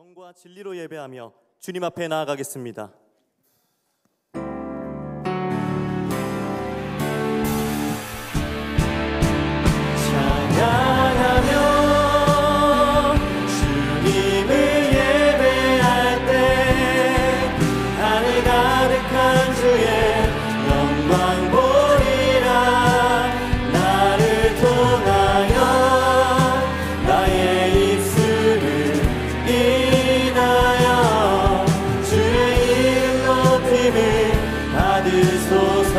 영과 진리로 예배하며 주님 앞에 나아가겠습니다. 찬양하며 주님을 예배할 때 하늘 가득한 주의 영광 보리라. 나를 통하여 나의 입술을 인하여 주의 이름 높임을 받으소서.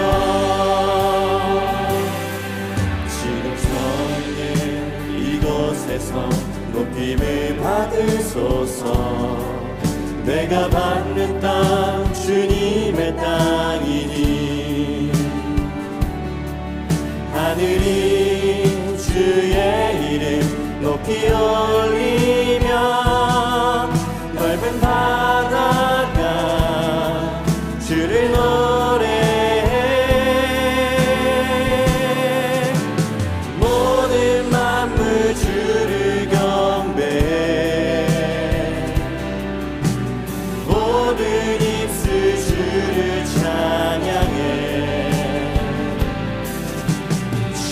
높임을 받으소서. 내가 받는 땅 주님의 땅이니 하늘이 주의 이름 높이 올리며 넓은 바다가 주를 노래해. 모든 만물 주를 경배해. 모든 입술 주를 찬양해.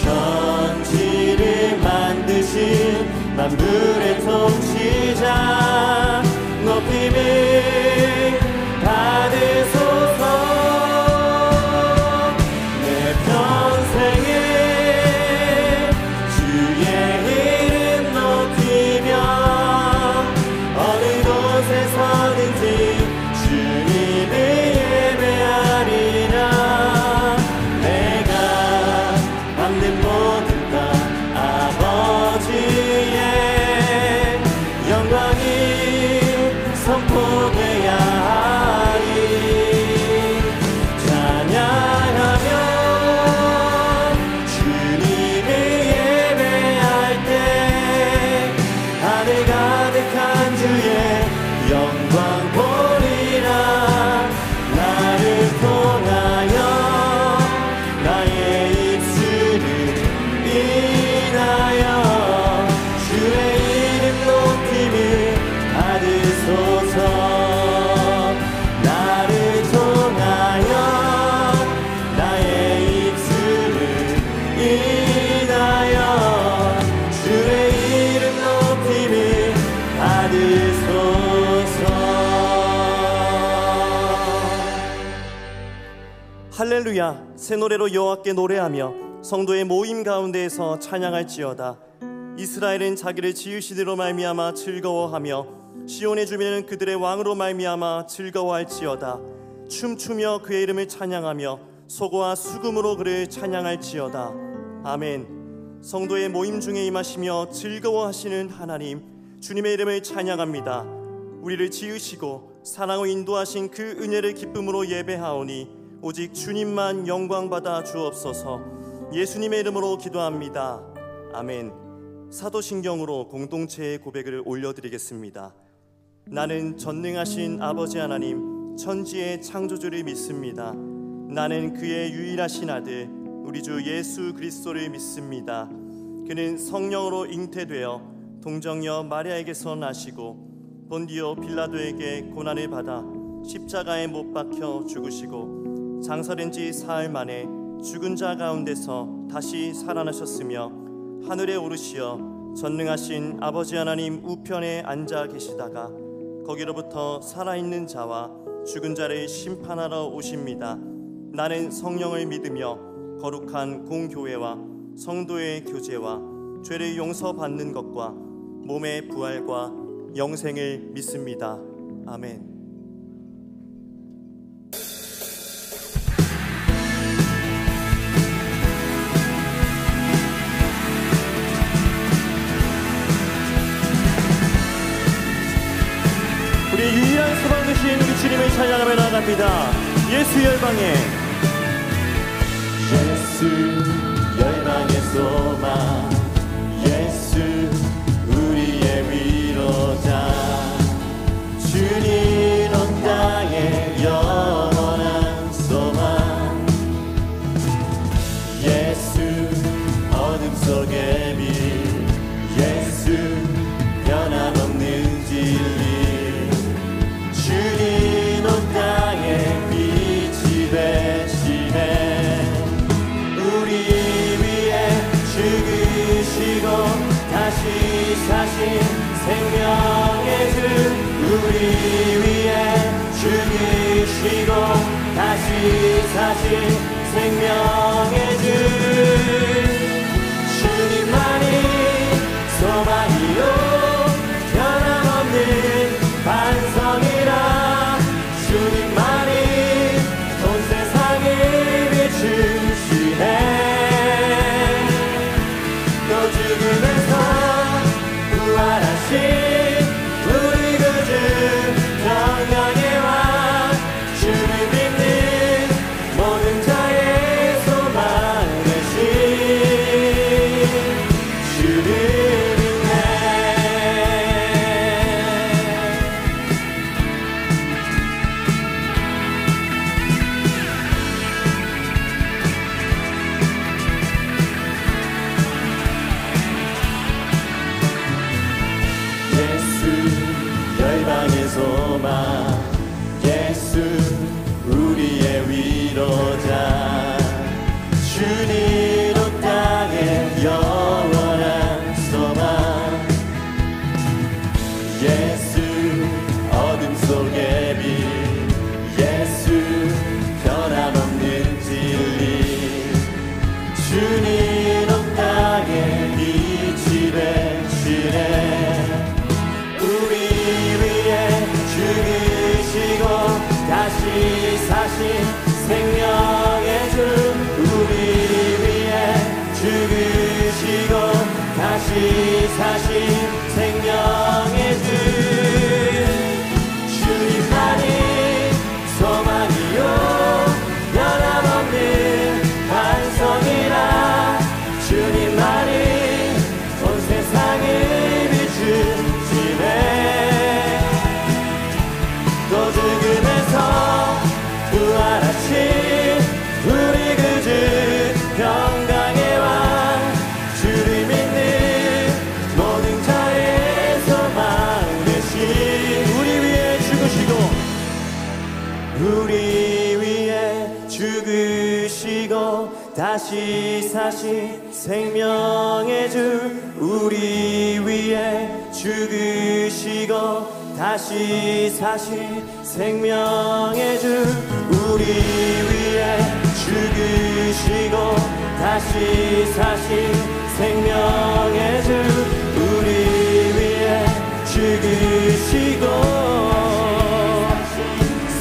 천지를 만드신 만물의 통치자 높임을 받으소서. 내 평생에 주의 이름 높이며 어느 곳에 서든지 주님을 예배하리라. 내가 받는 모든 땅 아버지의 영광이 선포돼야 하리. 찬양하며 주님을 예배할 때 하늘 가득한 주의 영광 보리라. 나를 통하여 나의 입술을 인하여 주의 이름 높임을 받으소서. 나를 통하여 나의 입술을 인하여 주의 이름 높임을 받으소서. 할렐루야. 새 노래로 여호와께 노래하며 성도의 모임 가운데에서 찬양할지어다. 이스라엘은 자기를 지으시기로 말미암아 즐거워하며 시온의 주민은 그들의 왕으로 말미암아 즐거워할지어다. 춤추며 그의 이름을 찬양하며 소고와 수금으로 그를 찬양할지어다. 아멘. 성도의 모임 중에 임하시며 즐거워하시는 하나님, 주님의 이름을 찬양합니다. 우리를 지으시고 사랑으로 인도하신 그 은혜를 기쁨으로 예배하오니 오직 주님만 영광받아 주옵소서. 예수님의 이름으로 기도합니다. 아멘. 사도신경으로 공동체의 고백을 올려드리겠습니다. 나는 전능하신 아버지 하나님 천지의 창조주를 믿습니다. 나는 그의 유일하신 아들 우리 주 예수 그리스도를 믿습니다. 그는 성령으로 잉태되어 동정녀 마리아에게서 나시고 본디오 빌라도에게 고난을 받아 십자가에 못 박혀 죽으시고 장사된 지 사흘 만에 죽은 자 가운데서 다시 살아나셨으며 하늘에 오르시어 전능하신 아버지 하나님 우편에 앉아 계시다가 거기로부터 살아있는 자와 죽은 자를 심판하러 오십니다. 나는 성령을 믿으며 거룩한 공교회와 성도의 교제와 죄를 용서받는 것과 몸의 부활과 영생을 믿습니다. 아멘. 우리의 유일한 소망 되신 우리 주님을 찬양하며 나아갑니다. 예수 열방에 예수 열방의 소망 예수 우리의 위로자 주님 온 땅에 영원한 소망 예수 어둠 속의 빛 예수 변함없는 진리 생명의 주 우리 위에 죽으시고 다시 사신 생명의 주 주님만이 소망이요 변함없는 반성이라 주님만이 온 세상을 비추시네 또 죽음에서 부활하신 우리 구주 평강의 왕 주를 믿는 모든 자의 소망 되신 주를 믿네 예수 열방의 소망 예수 우리의 위로자 주님 온 땅에 영원한 소망 예수 어둠 속의 빛 예수 변함없는 진리 주님 온 땅에 빛이 되시네 우리 위에 죽으시고 다시 사신 생명의 주 우리 위에 죽으시고 다시 사신 생명의 주 주님만이 소망이요 변함없는 반성이라 주님만이 온 세상을 비추시네 또 죽음에서 부활하신 우리 구주 평강의 왕 주를 믿는 모든 자의 소망 되신 우리 위에 죽으시고 우리 위에 죽으시고 다시 사신 생명의 주 우리 위에 죽으시고 다시 사신 생명의 주 우리 위에 죽으시고 다시 사신 생명의 주 우리 위에 죽으시고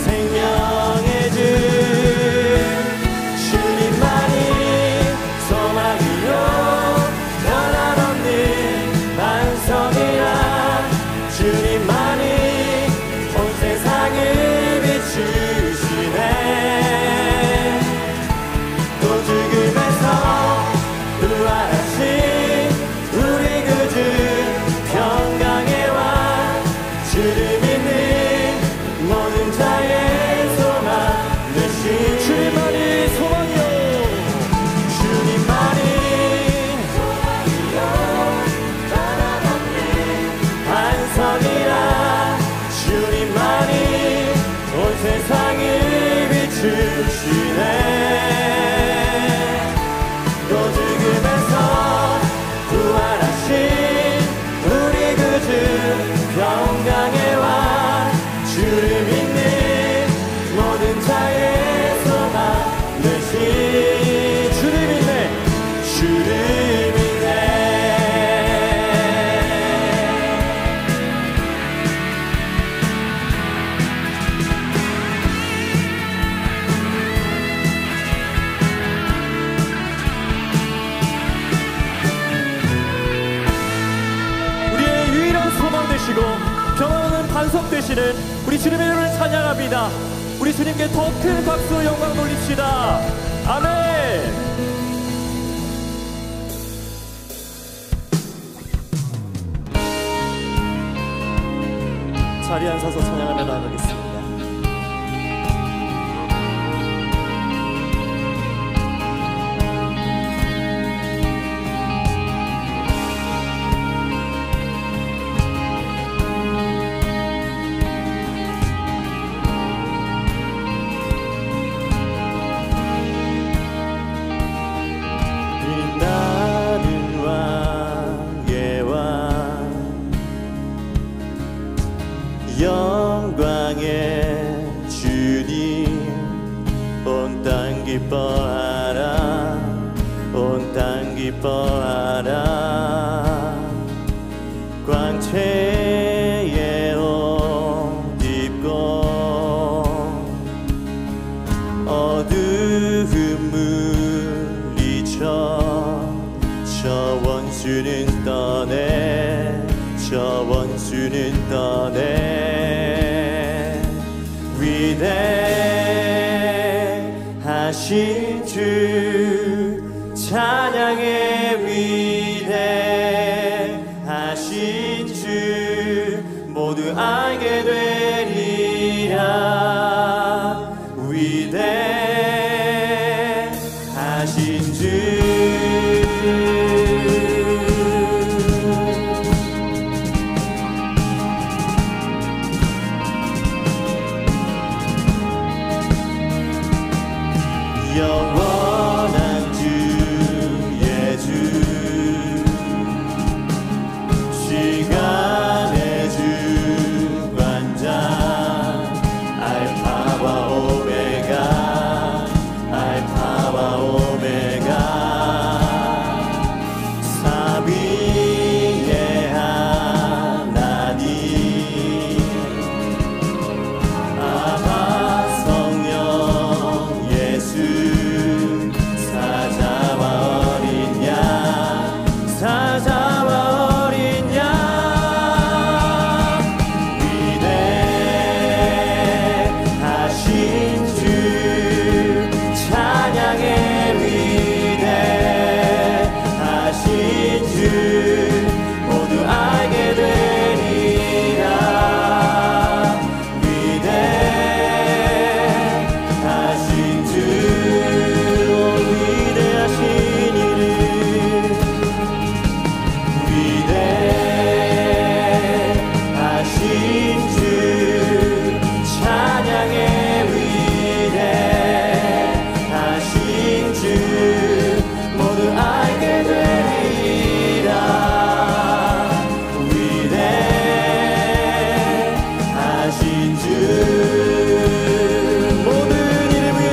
생명의 주 주님만이 소망이요 변함없는 반성이라 주님만이 온 세상을 비추시네 또 죽음에서 부활하신 우리 구주 평강의 왕 주를 믿는 모든 자의 소망 되신 주님만이 소망이요 주님만이 반성이라 주님만이 온 세상을 비추시네 또 죽음에서 부활하신 우리 구주 평강의 왕 주를 믿는 모든 자의 소망 되신 주를 믿네 주를 믿네 경험하는 반석 되시는 우리 주님의 이름을 찬양합니다. 우리 주님께 더 큰 박수 영광 돌립시다. 아멘. 자리에 앉아서 찬양하며 나아가겠습니다. 영광의 주님 온 땅 기뻐하라 온 땅 기뻐하라 광채의 옷 입고 어두움 물리쳐 저 원수는 떠내 저 원수는 떠내 위대하신 주 찬양의 위대하신 주 모두 알게 되리라 위대하신 주 영원한 주의 주 시간의 주관자 알파와 오메가 알파와 오메가 사위의 하나님 아바 성령 예수 사자와 어린 양 위대하신 주 찬양의 위대하신 주 모두 알게 되리라 위대하신 주 위대하신 이름 위대하신 주 찬양의 위대하신 주 모두 알게 되리라 위대하신 주 모든 이름 위에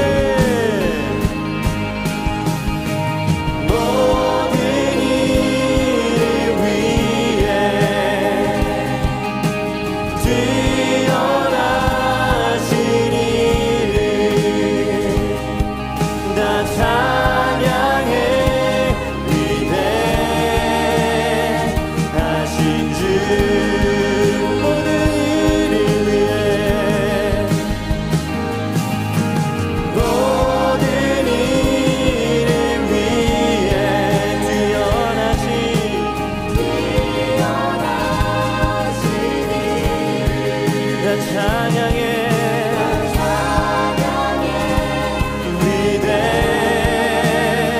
모든 이름 위에 뛰어나신 이름 다 찬양해 위대하신 주 모든 이름 위에 모든 이름 위에 뛰어나신 다 찬양해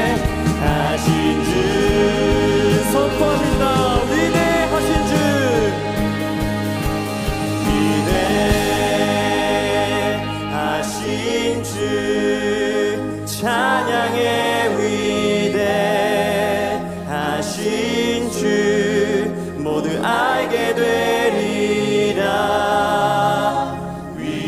위대하신 주 선포합니다 위대하신 주 위대하신 주 찬양의 위대하신 주 모두 알게 되리라 위대하신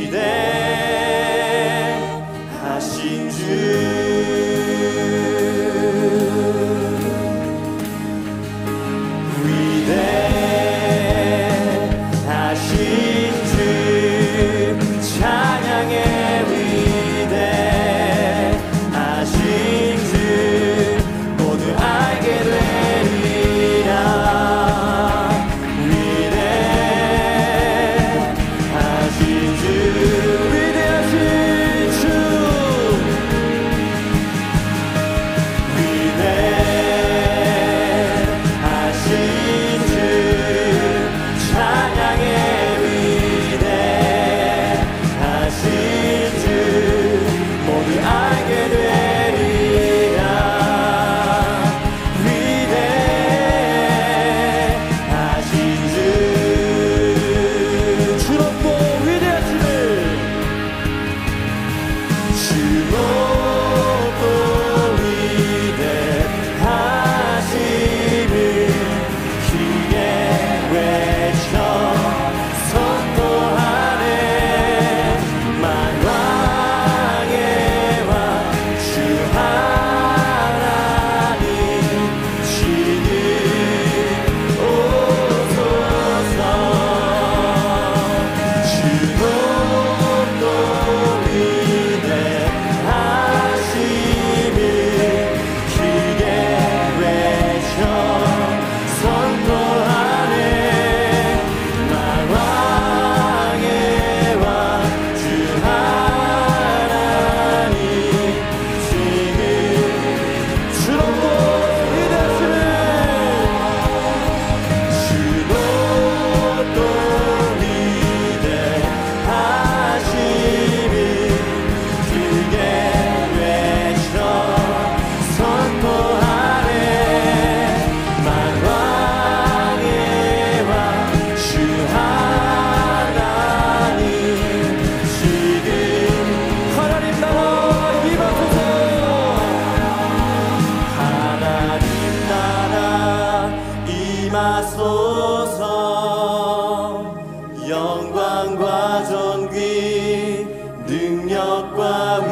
영광과 존귀 능력과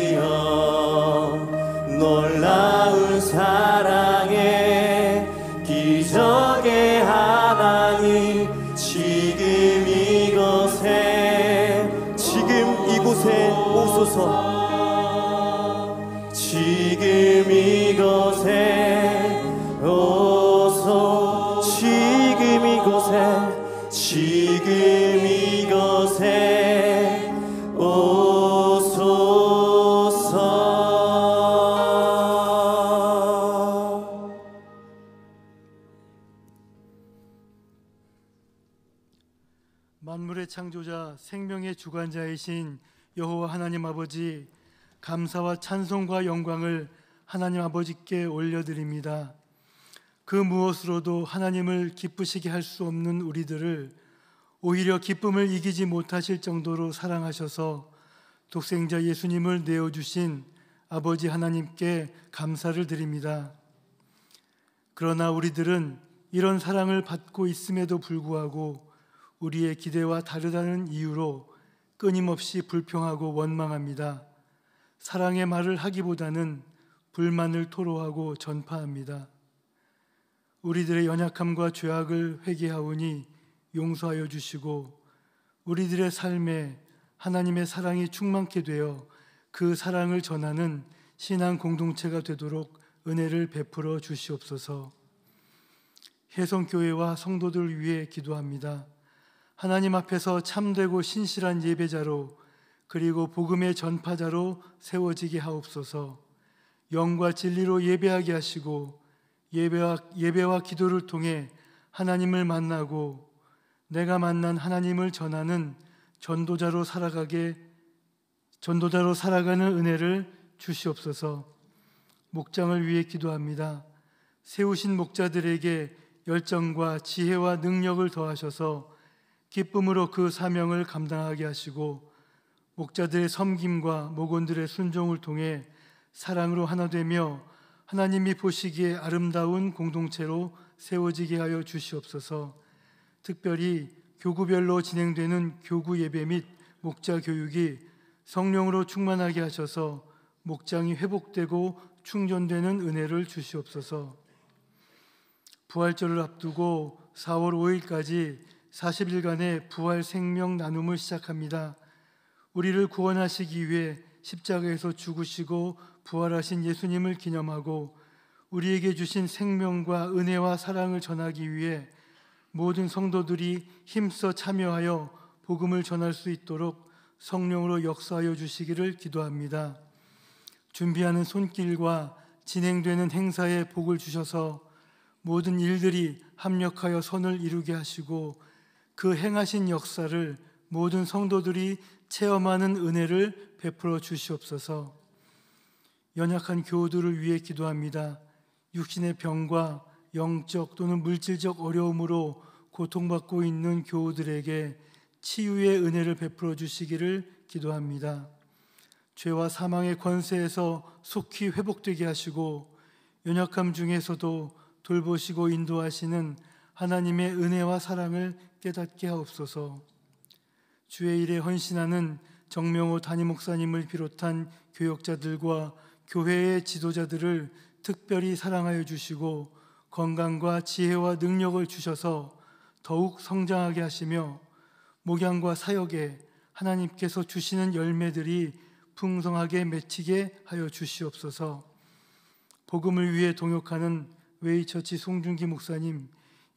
위엄 놀라운 사랑의 기적의 하나님 지금 이곳에 오소서 지금 이곳에 오소 지금 이곳에 오소서. 만물의 창조자 생명의 주관자이신 여호와 하나님 아버지, 감사와 찬송과 영광을 하나님 아버지께 올려드립니다. 그 무엇으로도 하나님을 기쁘시게 할 수 없는 우리들을 오히려 기쁨을 이기지 못하실 정도로 사랑하셔서 독생자 예수님을 내어주신 아버지 하나님께 감사를 드립니다. 그러나 우리들은 이런 사랑을 받고 있음에도 불구하고 우리의 기대와 다르다는 이유로 끊임없이 불평하고 원망합니다. 사랑의 말을 하기보다는 불만을 토로하고 전파합니다. 우리들의 연약함과 죄악을 회개하오니 용서하여 주시고 우리들의 삶에 하나님의 사랑이 충만케 되어 그 사랑을 전하는 신앙 공동체가 되도록 은혜를 베풀어 주시옵소서. 혜성교회와 성도들을 위해 기도합니다. 하나님 앞에서 참되고 신실한 예배자로 그리고 복음의 전파자로 세워지게 하옵소서. 영과 진리로 예배하게 하시고 예배와 기도를 통해 하나님을 만나고 내가 만난 하나님을 전하는 전도자로 살아가는 은혜를 주시옵소서. 목장을 위해 기도합니다. 세우신 목자들에게 열정과 지혜와 능력을 더하셔서 기쁨으로 그 사명을 감당하게 하시고 목자들의 섬김과 목원들의 순종을 통해 사랑으로 하나 되며 하나님이 보시기에 아름다운 공동체로 세워지게 하여 주시옵소서. 특별히 교구별로 진행되는 교구 예배 및 목자 교육이 성령으로 충만하게 하셔서 목장이 회복되고 충전되는 은혜를 주시옵소서. 부활절을 앞두고 4월 5일까지 40일간의 부활 생명 나눔을 시작합니다. 우리를 구원하시기 위해 십자가에서 죽으시고 부활하신 예수님을 기념하고 우리에게 주신 생명과 은혜와 사랑을 전하기 위해 모든 성도들이 힘써 참여하여 복음을 전할 수 있도록 성령으로 역사하여 주시기를 기도합니다. 준비하는 손길과 진행되는 행사에 복을 주셔서 모든 일들이 합력하여 선을 이루게 하시고 그 행하신 역사를 모든 성도들이 체험하는 은혜를 베풀어 주시옵소서. 연약한 교우들을 위해 기도합니다. 육신의 병과 영적 또는 물질적 어려움으로 고통받고 있는 교우들에게 치유의 은혜를 베풀어 주시기를 기도합니다. 죄와 사망의 권세에서 속히 회복되게 하시고 연약함 중에서도 돌보시고 인도하시는 하나님의 은혜와 사랑을 깨닫게 하옵소서. 주의 일에 헌신하는 정명호 담임 목사님을 비롯한 교역자들과 교회의 지도자들을 특별히 사랑하여 주시고 건강과 지혜와 능력을 주셔서 더욱 성장하게 하시며 목양과 사역에 하나님께서 주시는 열매들이 풍성하게 맺히게 하여 주시옵소서. 복음을 위해 동역하는 웨이처치 송준기 목사님,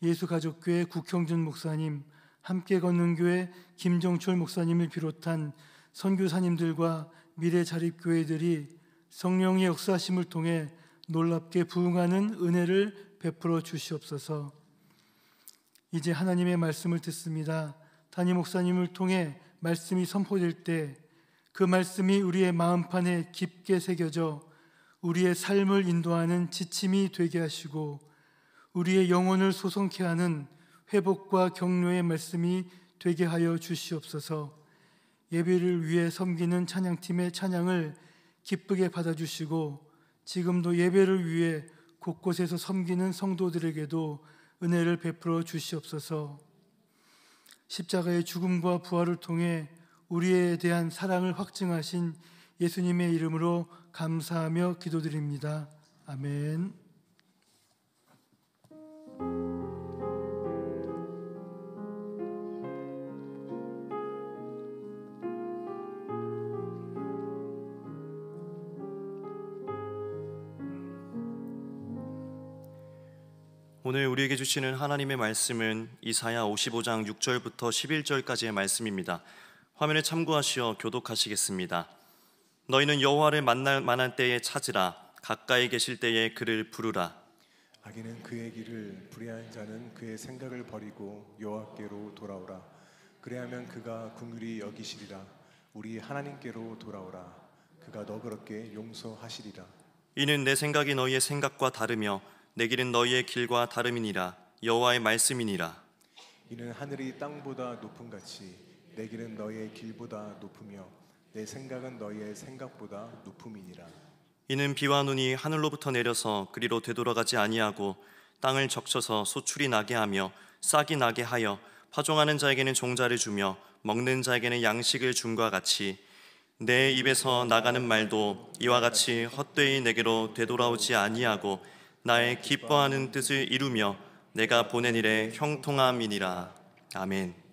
예수가족교회 국형준 목사님, 함께 걷는 교회 김정철 목사님을 비롯한 선교사님들과 미래자립교회들이 성령의 역사심을 통해 놀랍게 부흥하는 은혜를 베풀어 주시옵소서. 이제 하나님의 말씀을 듣습니다. 담임 목사님을 통해 말씀이 선포될 때 그 말씀이 우리의 마음판에 깊게 새겨져 우리의 삶을 인도하는 지침이 되게 하시고 우리의 영혼을 소성케 하는 회복과 격려의 말씀이 되게 하여 주시옵소서. 예배를 위해 섬기는 찬양팀의 찬양을 기쁘게 받아주시고 지금도 예배를 위해 곳곳에서 섬기는 성도들에게도 은혜를 베풀어 주시옵소서. 십자가의 죽음과 부활을 통해 우리에 대한 사랑을 확증하신 예수님의 이름으로 감사하며 기도드립니다. 아멘. 오늘 우리에게 주시는 하나님의 말씀은 이사야 55장 6절부터 11절까지의 말씀입니다. 화면에 참고하시어 교독하시겠습니다. 너희는 여호와를 만날 만한 때에 찾으라. 가까이 계실 때에 그를 부르라. 악인은 그의 길을, 불의한 자는 그의 생각을 버리고 여호와께로 돌아오라. 그래야면 그가 긍휼히 여기시리라. 우리 하나님께로 돌아오라. 그가 너그럽게 용서하시리라. 이는 내 생각이 너희의 생각과 다르며 내 길은 너희의 길과 다름이니라. 여호와의 말씀이니라. 이는 하늘이 땅보다 높음 같이 내 길은 너희의 길보다 높으며 내 생각은 너희의 생각보다 높음이니라. 이는 비와 눈이 하늘로부터 내려서 그리로 되돌아가지 아니하고 땅을 적셔서 소출이 나게 하며 싹이 나게 하여 파종하는 자에게는 종자를 주며 먹는 자에게는 양식을 줌과 같이 내 입에서 나가는 말도 이와 같이 헛되이 내게로 되돌아오지 아니하고 나의 기뻐하는 뜻을 이루며 내가 보낸 일에 형통함이니라. 아멘.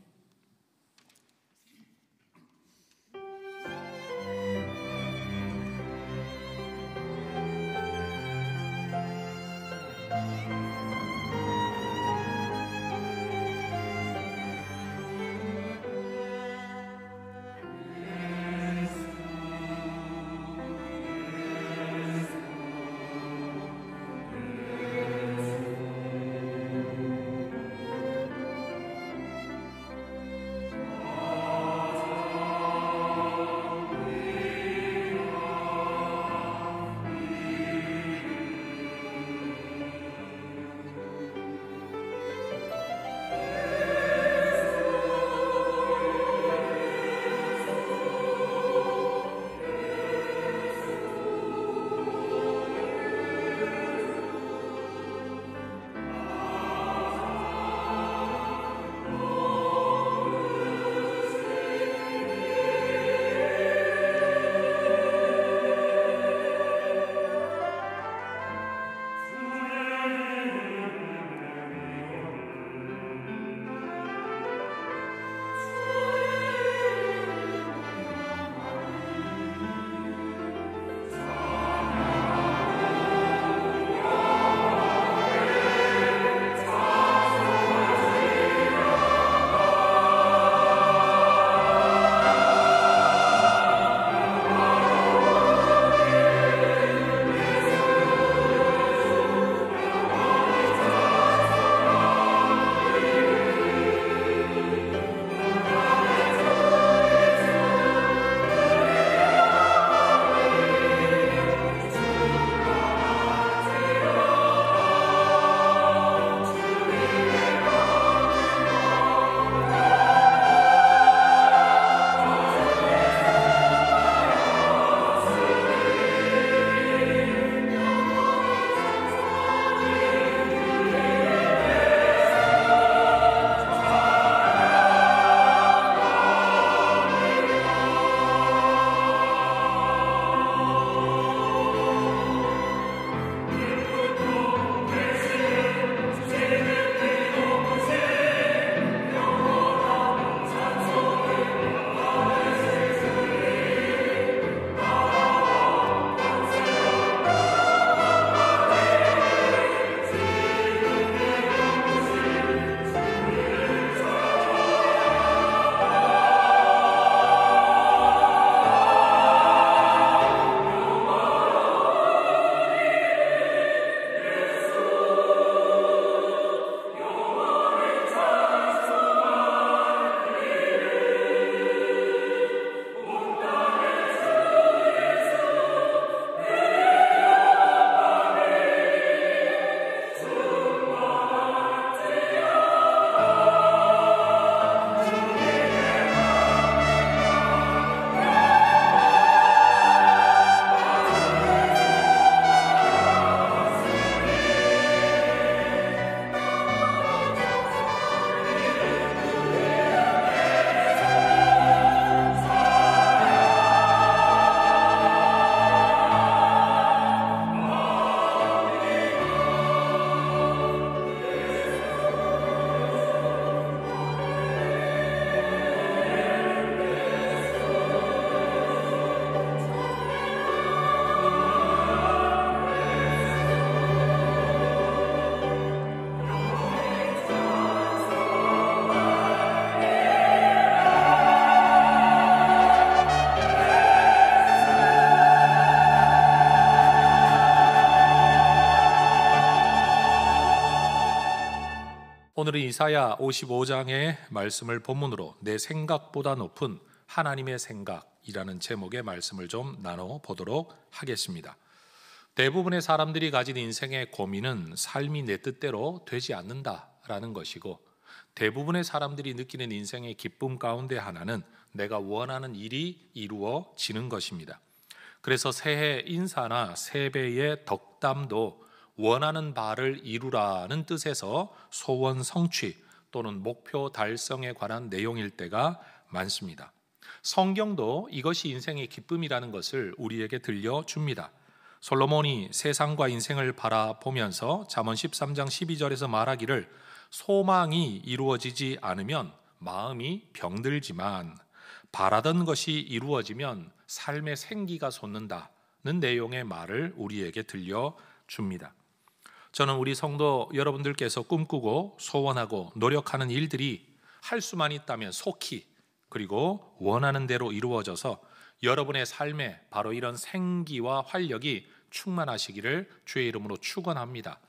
오늘은 이사야 55장의 말씀을 본문으로 내 생각보다 높은 하나님의 생각이라는 제목의 말씀을 좀 나눠보도록 하겠습니다. 대부분의 사람들이 가진 인생의 고민은 삶이 내 뜻대로 되지 않는다라는 것이고, 대부분의 사람들이 느끼는 인생의 기쁨 가운데 하나는 내가 원하는 일이 이루어지는 것입니다. 그래서 새해 인사나 세배의 덕담도 원하는 바를 이루라는 뜻에서 소원 성취 또는 목표 달성에 관한 내용일 때가 많습니다. 성경도 이것이 인생의 기쁨이라는 것을 우리에게 들려줍니다. 솔로몬이 세상과 인생을 바라보면서 잠언 13장 12절에서 말하기를 소망이 이루어지지 않으면 마음이 병들지만 바라던 것이 이루어지면 삶의 생기가 솟는다는 내용의 말을 우리에게 들려줍니다. 저는 우리 성도 여러분들께서 꿈꾸고 소원하고 노력하는 일들이 할 수만 있다면 속히 그리고 원하는 대로 이루어져서 여러분의 삶에 바로 이런 생기와 활력이 충만하시기를 주의 이름으로 축원합니다.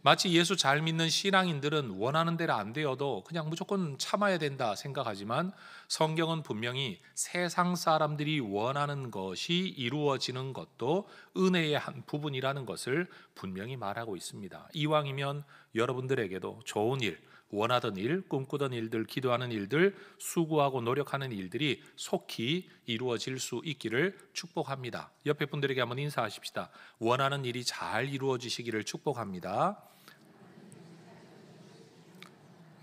마치 예수 잘 믿는 신앙인들은 원하는 대로 안 되어도 그냥 무조건 참아야 된다 생각하지만, 성경은 분명히 세상 사람들이 원하는 것이 이루어지는 것도 은혜의 한 부분이라는 것을 분명히 말하고 있습니다. 이왕이면 여러분들에게도 좋은 일, 원하던 일, 꿈꾸던 일들, 기도하는 일들, 수고하고 노력하는 일들이 속히 이루어질 수 있기를 축복합니다. 옆에 분들에게 한번 인사하십시다. 원하는 일이 잘 이루어지시기를 축복합니다.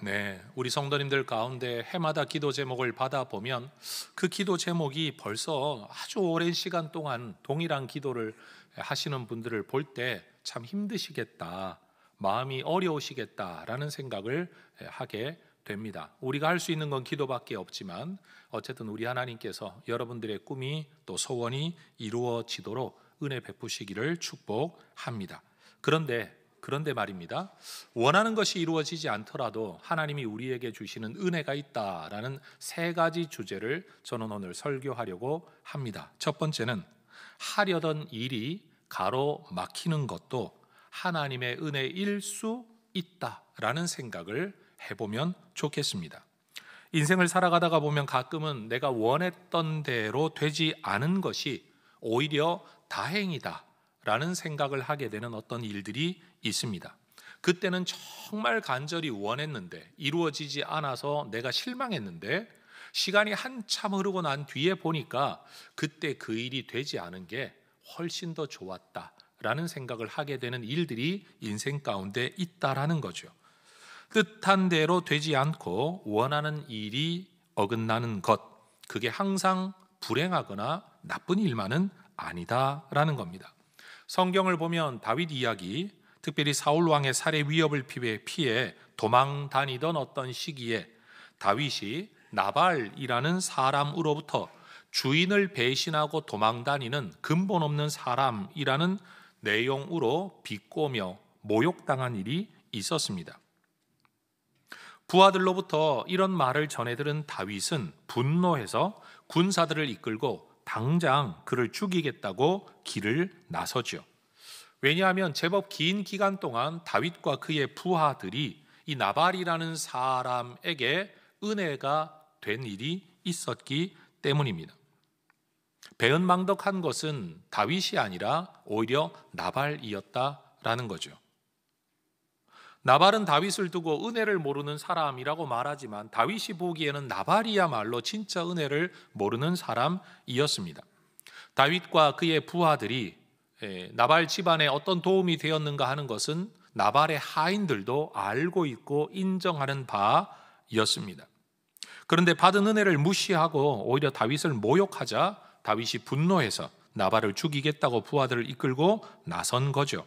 네, 우리 성도님들 가운데 해마다 기도 제목을 받아보면 그 기도 제목이 벌써 아주 오랜 시간 동안 동일한 기도를 하시는 분들을 볼 때 참 힘드시겠다, 마음이 어려우시겠다라는 생각을 하게 됩니다. 우리가 할 수 있는 건 기도밖에 없지만 어쨌든 우리 하나님께서 여러분들의 꿈이 또 소원이 이루어지도록 은혜 베푸시기를 축복합니다. 그런데 말입니다. 원하는 것이 이루어지지 않더라도 하나님이 우리에게 주시는 은혜가 있다라는 세 가지 주제를 저는 오늘 설교하려고 합니다. 첫 번째는 하려던 일이 가로막히는 것도 하나님의 은혜일 수 있다라는 생각을 해보면 좋겠습니다. 인생을 살아가다가 보면 가끔은 내가 원했던 대로 되지 않은 것이 오히려 다행이다라는 생각을 하게 되는 어떤 일들이 있습니다. 그때는 정말 간절히 원했는데 이루어지지 않아서 내가 실망했는데, 시간이 한참 흐르고 난 뒤에 보니까 그때 그 일이 되지 않은 게 훨씬 더 좋았다라는 생각을 하게 되는 일들이 인생 가운데 있다라는 거죠. 뜻한 대로 되지 않고 원하는 일이 어긋나는 것, 그게 항상 불행하거나 나쁜 일만은 아니다라는 겁니다. 성경을 보면 다윗 이야기, 특별히 사울 왕의 살해 위협을 피해 도망 다니던 어떤 시기에 다윗이 나발이라는 사람으로부터 주인을 배신하고 도망 다니는 근본 없는 사람이라는 내용으로 비꼬며 모욕당한 일이 있었습니다. 부하들로부터 이런 말을 전해 들은 다윗은 분노해서 군사들을 이끌고 당장 그를 죽이겠다고 길을 나서죠. 왜냐하면 제법 긴 기간 동안 다윗과 그의 부하들이 이 나발이라는 사람에게 은혜가 된 일이 있었기 때문입니다. 배은망덕한 것은 다윗이 아니라 오히려 나발이었다라는 거죠. 나발은 다윗을 두고 은혜를 모르는 사람이라고 말하지만 다윗이 보기에는 나발이야말로 진짜 은혜를 모르는 사람이었습니다. 다윗과 그의 부하들이 나발 집안에 어떤 도움이 되었는가 하는 것은 나발의 하인들도 알고 있고 인정하는 바였습니다. 그런데 받은 은혜를 무시하고 오히려 다윗을 모욕하자 다윗이 분노해서 나발을 죽이겠다고 부하들을 이끌고 나선 거죠.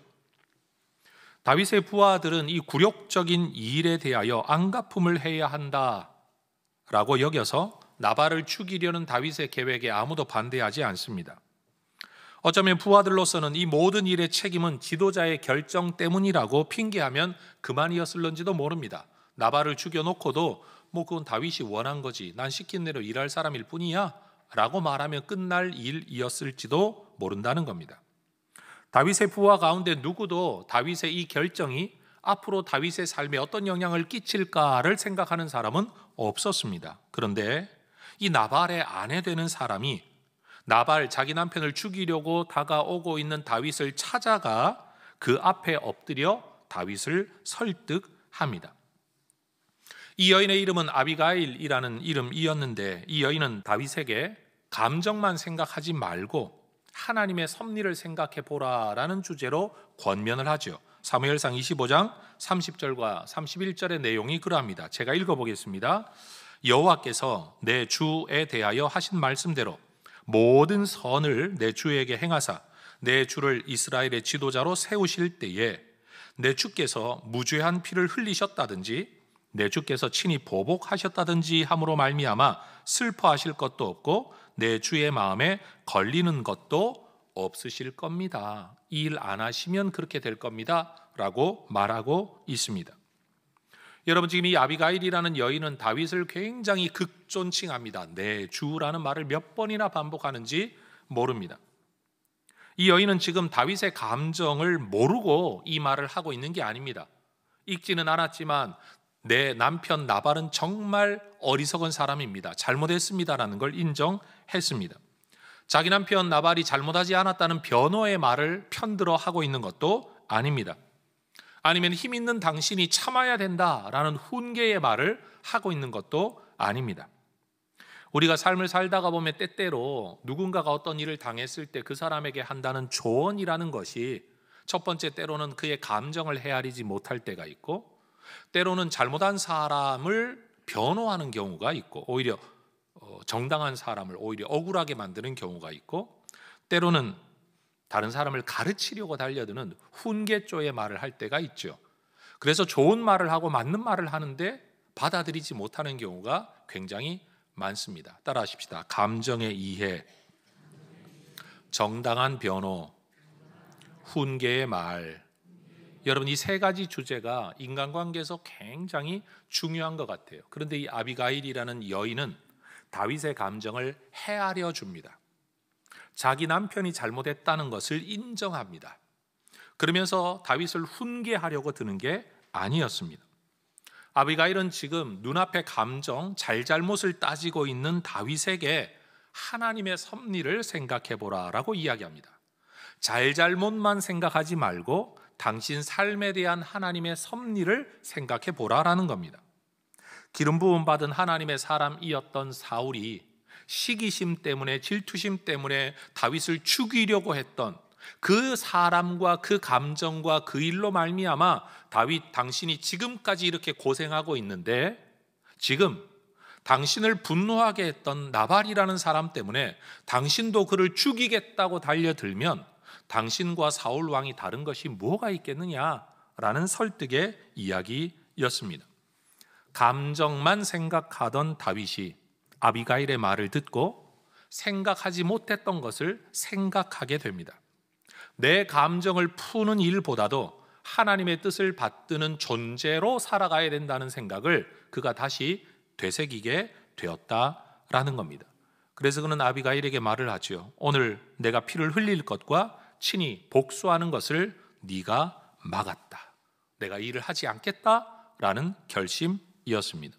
다윗의 부하들은 이 굴욕적인 일에 대하여 안갚음을 해야 한다라고 여겨서 나발을 죽이려는 다윗의 계획에 아무도 반대하지 않습니다. 어쩌면 부하들로서는 이 모든 일의 책임은 지도자의 결정 때문이라고 핑계하면 그만이었을런지도 모릅니다. 나발을 죽여놓고도 그건 다윗이 원한 거지, 난 시킨 대로 일할 사람일 뿐이야 라고 말하면 끝날 일이었을지도 모른다는 겁니다. 다윗의 부하 가운데 누구도 다윗의 이 결정이 앞으로 다윗의 삶에 어떤 영향을 끼칠까를 생각하는 사람은 없었습니다. 그런데 이 나발의 아내 되는 사람이 나발 자기 남편을 죽이려고 다가오고 있는 다윗을 찾아가 그 앞에 엎드려 다윗을 설득합니다. 이 여인의 이름은 아비가일이라는 이름이었는데 이 여인은 다윗에게 감정만 생각하지 말고 하나님의 섭리를 생각해 보라라는 주제로 권면을 하죠. 사무엘상 25장 30절과 31절의 내용이 그러합니다. 제가 읽어보겠습니다. 여호와께서 내 주에 대하여 하신 말씀대로 모든 선을 내 주에게 행하사 내 주를 이스라엘의 지도자로 세우실 때에 내 주께서 무죄한 피를 흘리셨다든지 내 주께서 친히 보복하셨다든지 함으로 말미암아 슬퍼하실 것도 없고 내 주의 마음에 걸리는 것도 없으실 겁니다. 이 일 안 하시면 그렇게 될 겁니다 라고 말하고 있습니다. 여러분, 지금 이 아비가일이라는 여인은 다윗을 굉장히 극존칭합니다. 내 주라는 말을 몇 번이나 반복하는지 모릅니다. 이 여인은 지금 다윗의 감정을 모르고 이 말을 하고 있는 게 아닙니다. 읽지는 않았지만 내 남편 나발은 정말 어리석은 사람입니다. 잘못했습니다라는 걸 인정했습니다. 자기 남편 나발이 잘못하지 않았다는 변호의 말을 편들어 하고 있는 것도 아닙니다. 아니면 힘 있는 당신이 참아야 된다라는 훈계의 말을 하고 있는 것도 아닙니다. 우리가 삶을 살다가 보면 때때로 누군가가 어떤 일을 당했을 때 그 사람에게 한다는 조언이라는 것이 첫 번째, 때로는 그의 감정을 헤아리지 못할 때가 있고, 때로는 잘못한 사람을 변호하는 경우가 있고, 오히려 정당한 사람을 오히려 억울하게 만드는 경우가 있고, 때로는 다른 사람을 가르치려고 달려드는 훈계조의 말을 할 때가 있죠. 그래서 좋은 말을 하고 맞는 말을 하는데 받아들이지 못하는 경우가 굉장히 많습니다. 따라하십시다. 감정의 이해, 정당한 변호, 훈계의 말. 여러분, 이 세 가지 주제가 인간관계에서 굉장히 중요한 것 같아요. 그런데 이 아비가일이라는 여인은 다윗의 감정을 헤아려 줍니다. 자기 남편이 잘못했다는 것을 인정합니다. 그러면서 다윗을 훈계하려고 드는 게 아니었습니다. 아비가일은 지금 눈앞의 감정, 잘잘못을 따지고 있는 다윗에게 하나님의 섭리를 생각해 보라라고 이야기합니다. 잘잘못만 생각하지 말고 당신 삶에 대한 하나님의 섭리를 생각해 보라라는 겁니다. 기름 부음 받은 하나님의 사람이었던 사울이 시기심 때문에, 질투심 때문에 다윗을 죽이려고 했던 그 사람과 그 감정과 그 일로 말미암아 다윗, 당신이 지금까지 이렇게 고생하고 있는데, 지금 당신을 분노하게 했던 나발이라는 사람 때문에 당신도 그를 죽이겠다고 달려들면 당신과 사울 왕이 다른 것이 뭐가 있겠느냐라는 설득의 이야기였습니다. 감정만 생각하던 다윗이 아비가일의 말을 듣고 생각하지 못했던 것을 생각하게 됩니다. 내 감정을 푸는 일보다도 하나님의 뜻을 받드는 존재로 살아가야 된다는 생각을 그가 다시 되새기게 되었다라는 겁니다. 그래서 그는 아비가일에게 말을 하죠. 오늘 내가 피를 흘릴 것과 친히 복수하는 것을 네가 막았다. 내가 이 일을 하지 않겠다라는 결심이었습니다.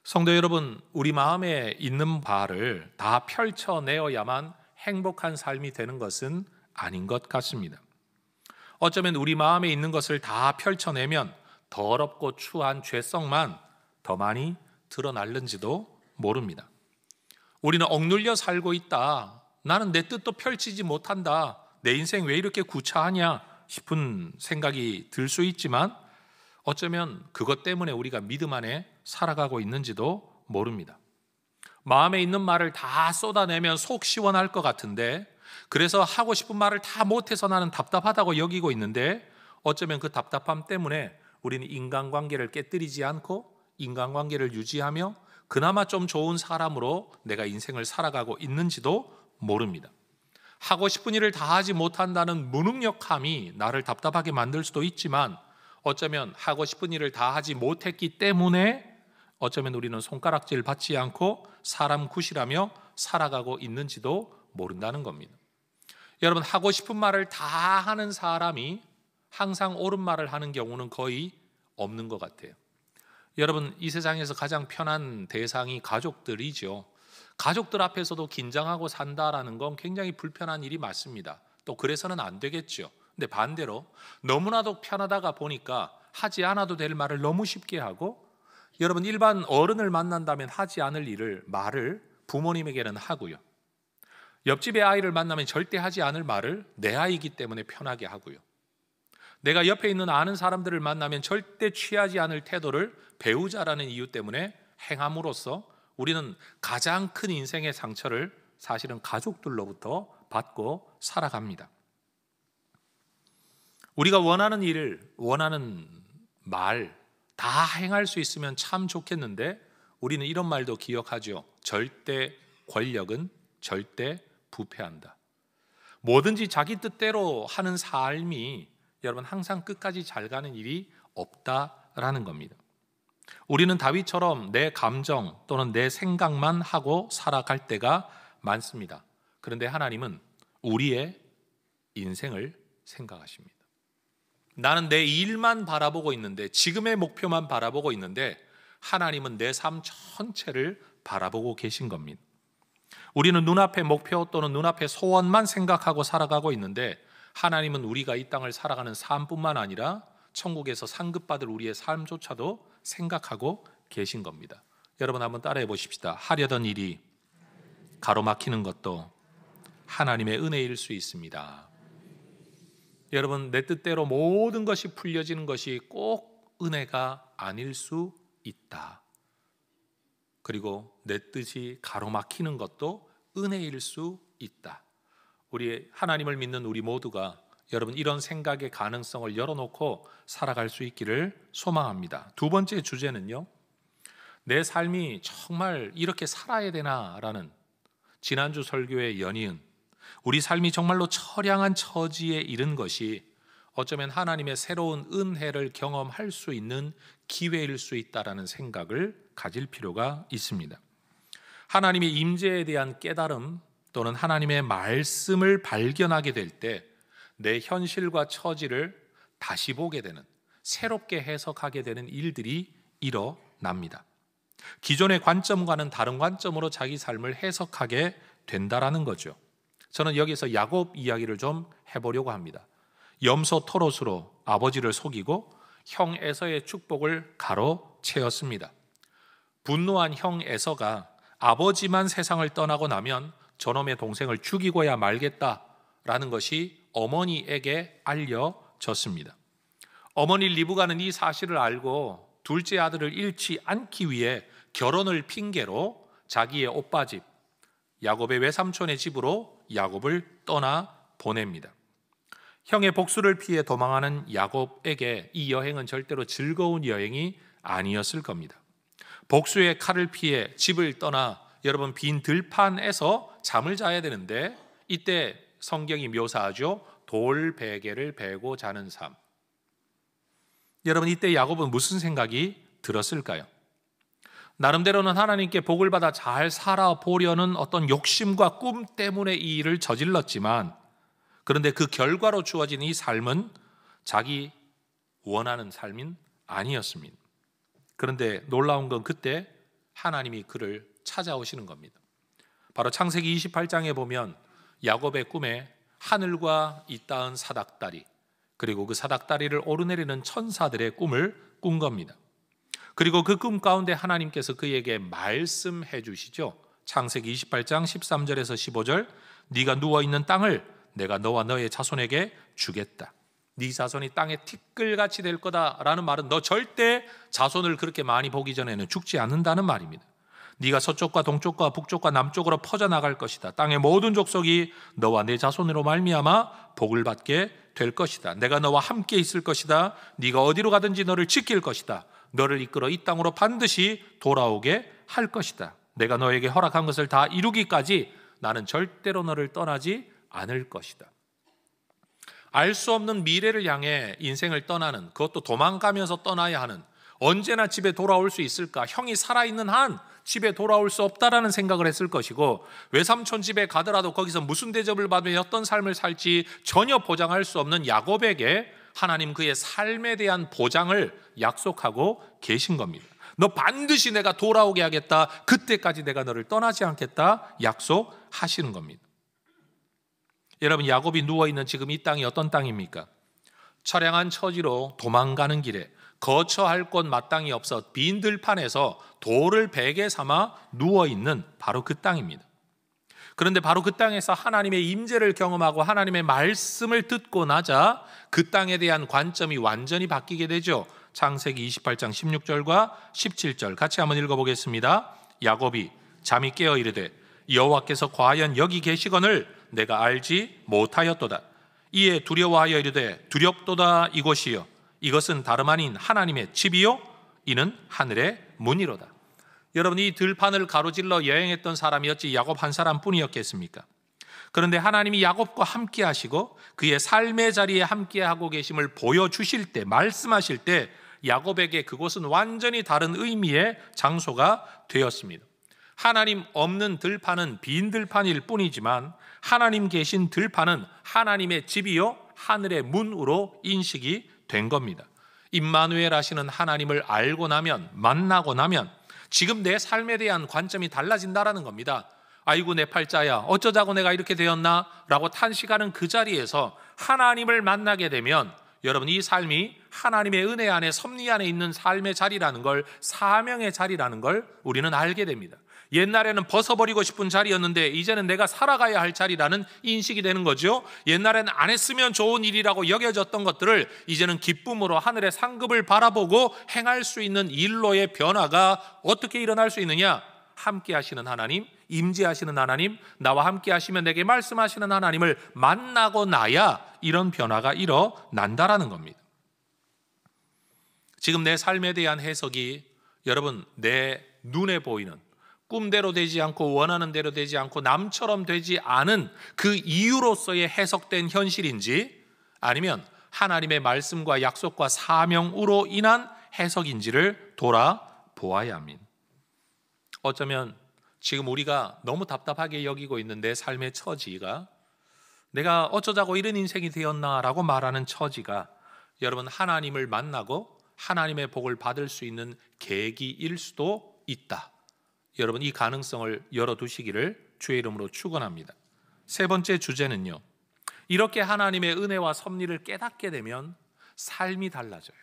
성도 여러분, 우리 마음에 있는 바를 다 펼쳐내어야만 행복한 삶이 되는 것은 아닌 것 같습니다. 어쩌면 우리 마음에 있는 것을 다 펼쳐내면 더럽고 추한 죄성만 더 많이 드러날는지도 모릅니다. 우리는 억눌려 살고 있다. 나는 내 뜻도 펼치지 못한다. 내 인생 왜 이렇게 구차하냐 싶은 생각이 들 수 있지만 어쩌면 그것 때문에 우리가 믿음 안에 살아가고 있는지도 모릅니다. 마음에 있는 말을 다 쏟아내면 속 시원할 것 같은데, 그래서 하고 싶은 말을 다 못해서 나는 답답하다고 여기고 있는데, 어쩌면 그 답답함 때문에 우리는 인간관계를 깨뜨리지 않고 인간관계를 유지하며 그나마 좀 좋은 사람으로 내가 인생을 살아가고 있는지도 모릅니다. 하고 싶은 일을 다 하지 못한다는 무능력함이 나를 답답하게 만들 수도 있지만, 어쩌면 하고 싶은 일을 다 하지 못했기 때문에 어쩌면 우리는 손가락질 받지 않고 사람 굿이라며 살아가고 있는지도 모른다는 겁니다. 여러분, 하고 싶은 말을 다 하는 사람이 항상 옳은 말을 하는 경우는 거의 없는 것 같아요. 여러분, 이 세상에서 가장 편한 대상이 가족들이죠. 가족들 앞에서도 긴장하고 산다라는 건 굉장히 불편한 일이 맞습니다. 또 그래서는 안 되겠죠. 근데 반대로 너무나도 편하다가 보니까 하지 않아도 될 말을 너무 쉽게 하고, 여러분, 일반 어른을 만난다면 하지 않을 말을 부모님에게는 하고요. 옆집의 아이를 만나면 절대 하지 않을 말을 내 아이이기 때문에 편하게 하고요. 내가 옆에 있는 아는 사람들을 만나면 절대 취하지 않을 태도를 배우자라는 이유 때문에 행함으로써 우리는 가장 큰 인생의 상처를 사실은 가족들로부터 받고 살아갑니다. 우리가 원하는 일, 원하는 말 다 행할 수 있으면 참 좋겠는데, 우리는 이런 말도 기억하죠. 절대 권력은 절대 부패한다. 뭐든지 자기 뜻대로 하는 삶이 여러분 항상 끝까지 잘 가는 일이 없다라는 겁니다. 우리는 다윗처럼 내 감정 또는 내 생각만 하고 살아갈 때가 많습니다. 그런데 하나님은 우리의 인생을 생각하십니다. 나는 내 일만 바라보고 있는데, 지금의 목표만 바라보고 있는데, 하나님은 내 삶 전체를 바라보고 계신 겁니다. 우리는 눈앞의 목표 또는 눈앞의 소원만 생각하고 살아가고 있는데, 하나님은 우리가 이 땅을 살아가는 삶뿐만 아니라 천국에서 상급받을 우리의 삶조차도 생각하고 계신 겁니다. 여러분 한번 따라해 보십시다. 하려던 일이 가로막히는 것도 하나님의 은혜일 수 있습니다. 여러분, 내 뜻대로 모든 것이 풀려지는 것이 꼭 은혜가 아닐 수 있다. 그리고 내 뜻이 가로막히는 것도 은혜일 수 있다. 우리 하나님을 믿는 우리 모두가 여러분 이런 생각의 가능성을 열어놓고 살아갈 수 있기를 소망합니다. 두 번째 주제는요, 내 삶이 정말 이렇게 살아야 되나라는 지난주 설교의 연이은, 우리 삶이 정말로 처량한 처지에 이른 것이 어쩌면 하나님의 새로운 은혜를 경험할 수 있는 기회일 수 있다라는 생각을 가질 필요가 있습니다. 하나님의 임재에 대한 깨달음 또는 하나님의 말씀을 발견하게 될 때 내 현실과 처지를 다시 보게 되는, 새롭게 해석하게 되는 일들이 일어납니다. 기존의 관점과는 다른 관점으로 자기 삶을 해석하게 된다라는 거죠. 저는 여기서 야곱 이야기를 좀 해보려고 합니다. 염소 토롯으로 아버지를 속이고 형 에서의 축복을 가로채었습니다. 분노한 형 에서가 아버지만 세상을 떠나고 나면 저놈의 동생을 죽이고야 말겠다라는 것이 어머니에게 알려졌습니다. 어머니 리브가는 이 사실을 알고 둘째 아들을 잃지 않기 위해 결혼을 핑계로 자기의 오빠집 야곱의 외삼촌의 집으로 야곱을 떠나 보냅니다. 형의 복수를 피해 도망하는 야곱에게 이 여행은 절대로 즐거운 여행이 아니었을 겁니다. 복수의 칼을 피해 집을 떠나 여러분 빈 들판에서 잠을 자야 되는데, 이때 성경이 묘사하죠. 돌베개를 베고 자는 삶. 여러분, 이때 야곱은 무슨 생각이 들었을까요? 나름대로는 하나님께 복을 받아 잘 살아보려는 어떤 욕심과 꿈 때문에 이 일을 저질렀지만, 그런데 그 결과로 주어진 이 삶은 자기 원하는 삶인 아니었습니다. 그런데 놀라운 건 그때 하나님이 그를 찾아오시는 겁니다. 바로 창세기 28장에 보면 야곱의 꿈에 하늘과 이 닿은 사닥다리, 그리고 그 사닥다리를 오르내리는 천사들의 꿈을 꾼 겁니다. 그리고 그 꿈 가운데 하나님께서 그에게 말씀해 주시죠. 창세기 28장 13절에서 15절, 네가 누워있는 땅을 내가 너와 너의 자손에게 주겠다. 네 자손이 땅에 티끌같이 될 거다라는 말은 너 절대 자손을 그렇게 많이 보기 전에는 죽지 않는다는 말입니다. 네가 서쪽과 동쪽과 북쪽과 남쪽으로 퍼져나갈 것이다. 땅의 모든 족속이 너와 내 자손으로 말미암아 복을 받게 될 것이다. 내가 너와 함께 있을 것이다. 네가 어디로 가든지 너를 지킬 것이다. 너를 이끌어 이 땅으로 반드시 돌아오게 할 것이다. 내가 너에게 허락한 것을 다 이루기까지 나는 절대로 너를 떠나지 않을 것이다. 알 수 없는 미래를 향해 인생을 떠나는, 그것도 도망가면서 떠나야 하는, 언제나 집에 돌아올 수 있을까? 형이 살아있는 한 집에 돌아올 수 없다라는 생각을 했을 것이고, 외삼촌 집에 가더라도 거기서 무슨 대접을 받으며 어떤 삶을 살지 전혀 보장할 수 없는 야곱에게 하나님 그의 삶에 대한 보장을 약속하고 계신 겁니다. 너 반드시 내가 돌아오게 하겠다. 그때까지 내가 너를 떠나지 않겠다. 약속하시는 겁니다. 여러분, 야곱이 누워있는 지금 이 땅이 어떤 땅입니까? 처량한 처지로 도망가는 길에 거처할 곳 마땅히 없어 빈 들판에서 돌을 베개 삼아 누워있는 바로 그 땅입니다. 그런데 바로 그 땅에서 하나님의 임재를 경험하고 하나님의 말씀을 듣고 나자 그 땅에 대한 관점이 완전히 바뀌게 되죠. 창세기 28장 16절과 17절 같이 한번 읽어보겠습니다. 야곱이 잠이 깨어 이르되 여호와께서 과연 여기 계시거늘 내가 알지 못하였도다. 이에 두려워하여 이르되 두렵도다. 이곳이요 이것은 다름 아닌 하나님의 집이요 이는 하늘의 문이로다. 여러분, 이 들판을 가로질러 여행했던 사람이 어찌 야곱 한 사람뿐이었겠습니까? 그런데 하나님이 야곱과 함께 하시고 그의 삶의 자리에 함께 하고 계심을 보여주실 때, 말씀하실 때 야곱에게 그곳은 완전히 다른 의미의 장소가 되었습니다. 하나님 없는 들판은 빈 들판일 뿐이지만 하나님 계신 들판은 하나님의 집이요 하늘의 문으로 인식이 된 겁니다. 임마누엘 하시는 하나님을 알고 나면, 만나고 나면 지금 내 삶에 대한 관점이 달라진다라는 겁니다. 아이고 내 팔자야, 어쩌자고 내가 이렇게 되었나? 라고 탄식하는 그 자리에서 하나님을 만나게 되면 여러분, 이 삶이 하나님의 은혜 안에, 섭리 안에 있는 삶의 자리라는 걸, 사명의 자리라는 걸 우리는 알게 됩니다. 옛날에는 벗어버리고 싶은 자리였는데 이제는 내가 살아가야 할 자리라는 인식이 되는 거죠. 옛날에는 안 했으면 좋은 일이라고 여겨졌던 것들을 이제는 기쁨으로 하늘의 상급을 바라보고 행할 수 있는 일로의 변화가 어떻게 일어날 수 있느냐? 함께 하시는 하나님, 임재하시는 하나님, 나와 함께 하시면 내게 말씀하시는 하나님을 만나고 나야 이런 변화가 일어난다라는 겁니다. 지금 내 삶에 대한 해석이 여러분, 내 눈에 보이는 꿈대로 되지 않고 원하는 대로 되지 않고 남처럼 되지 않은 그 이유로서의 해석된 현실인지 아니면 하나님의 말씀과 약속과 사명으로 인한 해석인지를 돌아보아야 합니다. 어쩌면 지금 우리가 너무 답답하게 여기고 있는 내 삶의 처지가 내가 어쩌자고 이런 인생이 되었나라고 말하는 처지가 여러분, 하나님을 만나고 하나님의 복을 받을 수 있는 계기일 수도 있다. 여러분, 이 가능성을 열어두시기를 주의 이름으로 축원합니다. 세 번째 주제는요, 이렇게 하나님의 은혜와 섭리를 깨닫게 되면 삶이 달라져요.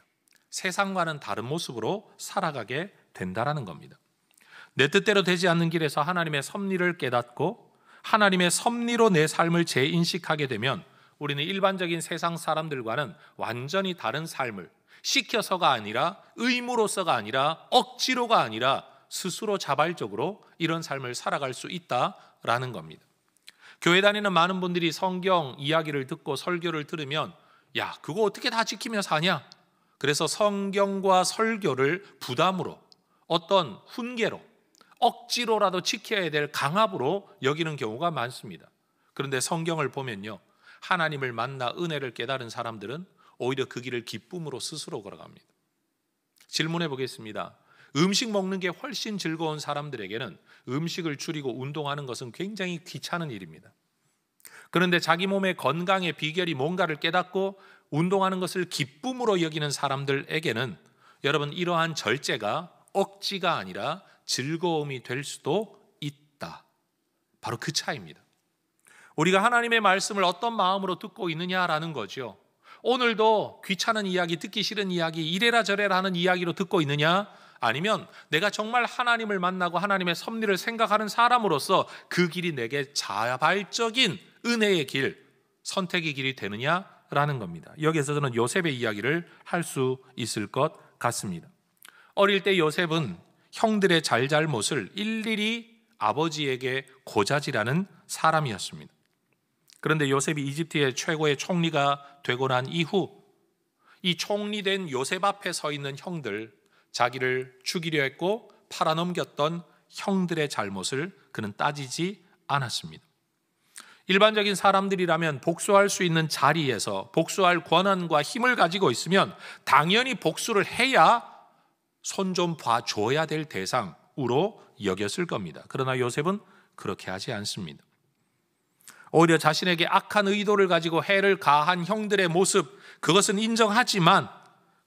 세상과는 다른 모습으로 살아가게 된다라는 겁니다. 내 뜻대로 되지 않는 길에서 하나님의 섭리를 깨닫고 하나님의 섭리로 내 삶을 재인식하게 되면 우리는 일반적인 세상 사람들과는 완전히 다른 삶을 시켜서가 아니라, 의무로서가 아니라, 억지로가 아니라 스스로 자발적으로 이런 삶을 살아갈 수 있다라는 겁니다. 교회 다니는 많은 분들이 성경 이야기를 듣고 설교를 들으면 야, 그거 어떻게 다 지키며 사냐? 그래서 성경과 설교를 부담으로, 어떤 훈계로, 억지로라도 지켜야 될 강압으로 여기는 경우가 많습니다. 그런데 성경을 보면요, 하나님을 만나 은혜를 깨달은 사람들은 오히려 그 길을 기쁨으로 스스로 걸어갑니다. 질문해 보겠습니다. 음식 먹는 게 훨씬 즐거운 사람들에게는 음식을 줄이고 운동하는 것은 굉장히 귀찮은 일입니다. 그런데 자기 몸의 건강의 비결이 뭔가를 깨닫고 운동하는 것을 기쁨으로 여기는 사람들에게는 여러분, 이러한 절제가 억지가 아니라 즐거움이 될 수도 있다. 바로 그 차이입니다. 우리가 하나님의 말씀을 어떤 마음으로 듣고 있느냐라는 거죠. 오늘도 귀찮은 이야기, 듣기 싫은 이야기, 이래라 저래라 하는 이야기로 듣고 있느냐? 아니면 내가 정말 하나님을 만나고 하나님의 섭리를 생각하는 사람으로서 그 길이 내게 자발적인 은혜의 길, 선택의 길이 되느냐라는 겁니다. 여기에서 저는 요셉의 이야기를 할 수 있을 것 같습니다. 어릴 때 요셉은 형들의 잘잘못을 일일이 아버지에게 고자질하는 사람이었습니다. 그런데 요셉이 이집트의 최고의 총리가 되고 난 이후 이 총리된 요셉 앞에 서 있는 형들, 자기를 죽이려 했고 팔아넘겼던 형들의 잘못을 그는 따지지 않았습니다. 일반적인 사람들이라면 복수할 수 있는 자리에서 복수할 권한과 힘을 가지고 있으면 당연히 복수를 해야 손 좀 봐줘야 될 대상으로 여겼을 겁니다. 그러나 요셉은 그렇게 하지 않습니다. 오히려 자신에게 악한 의도를 가지고 해를 가한 형들의 모습, 그것은 인정하지만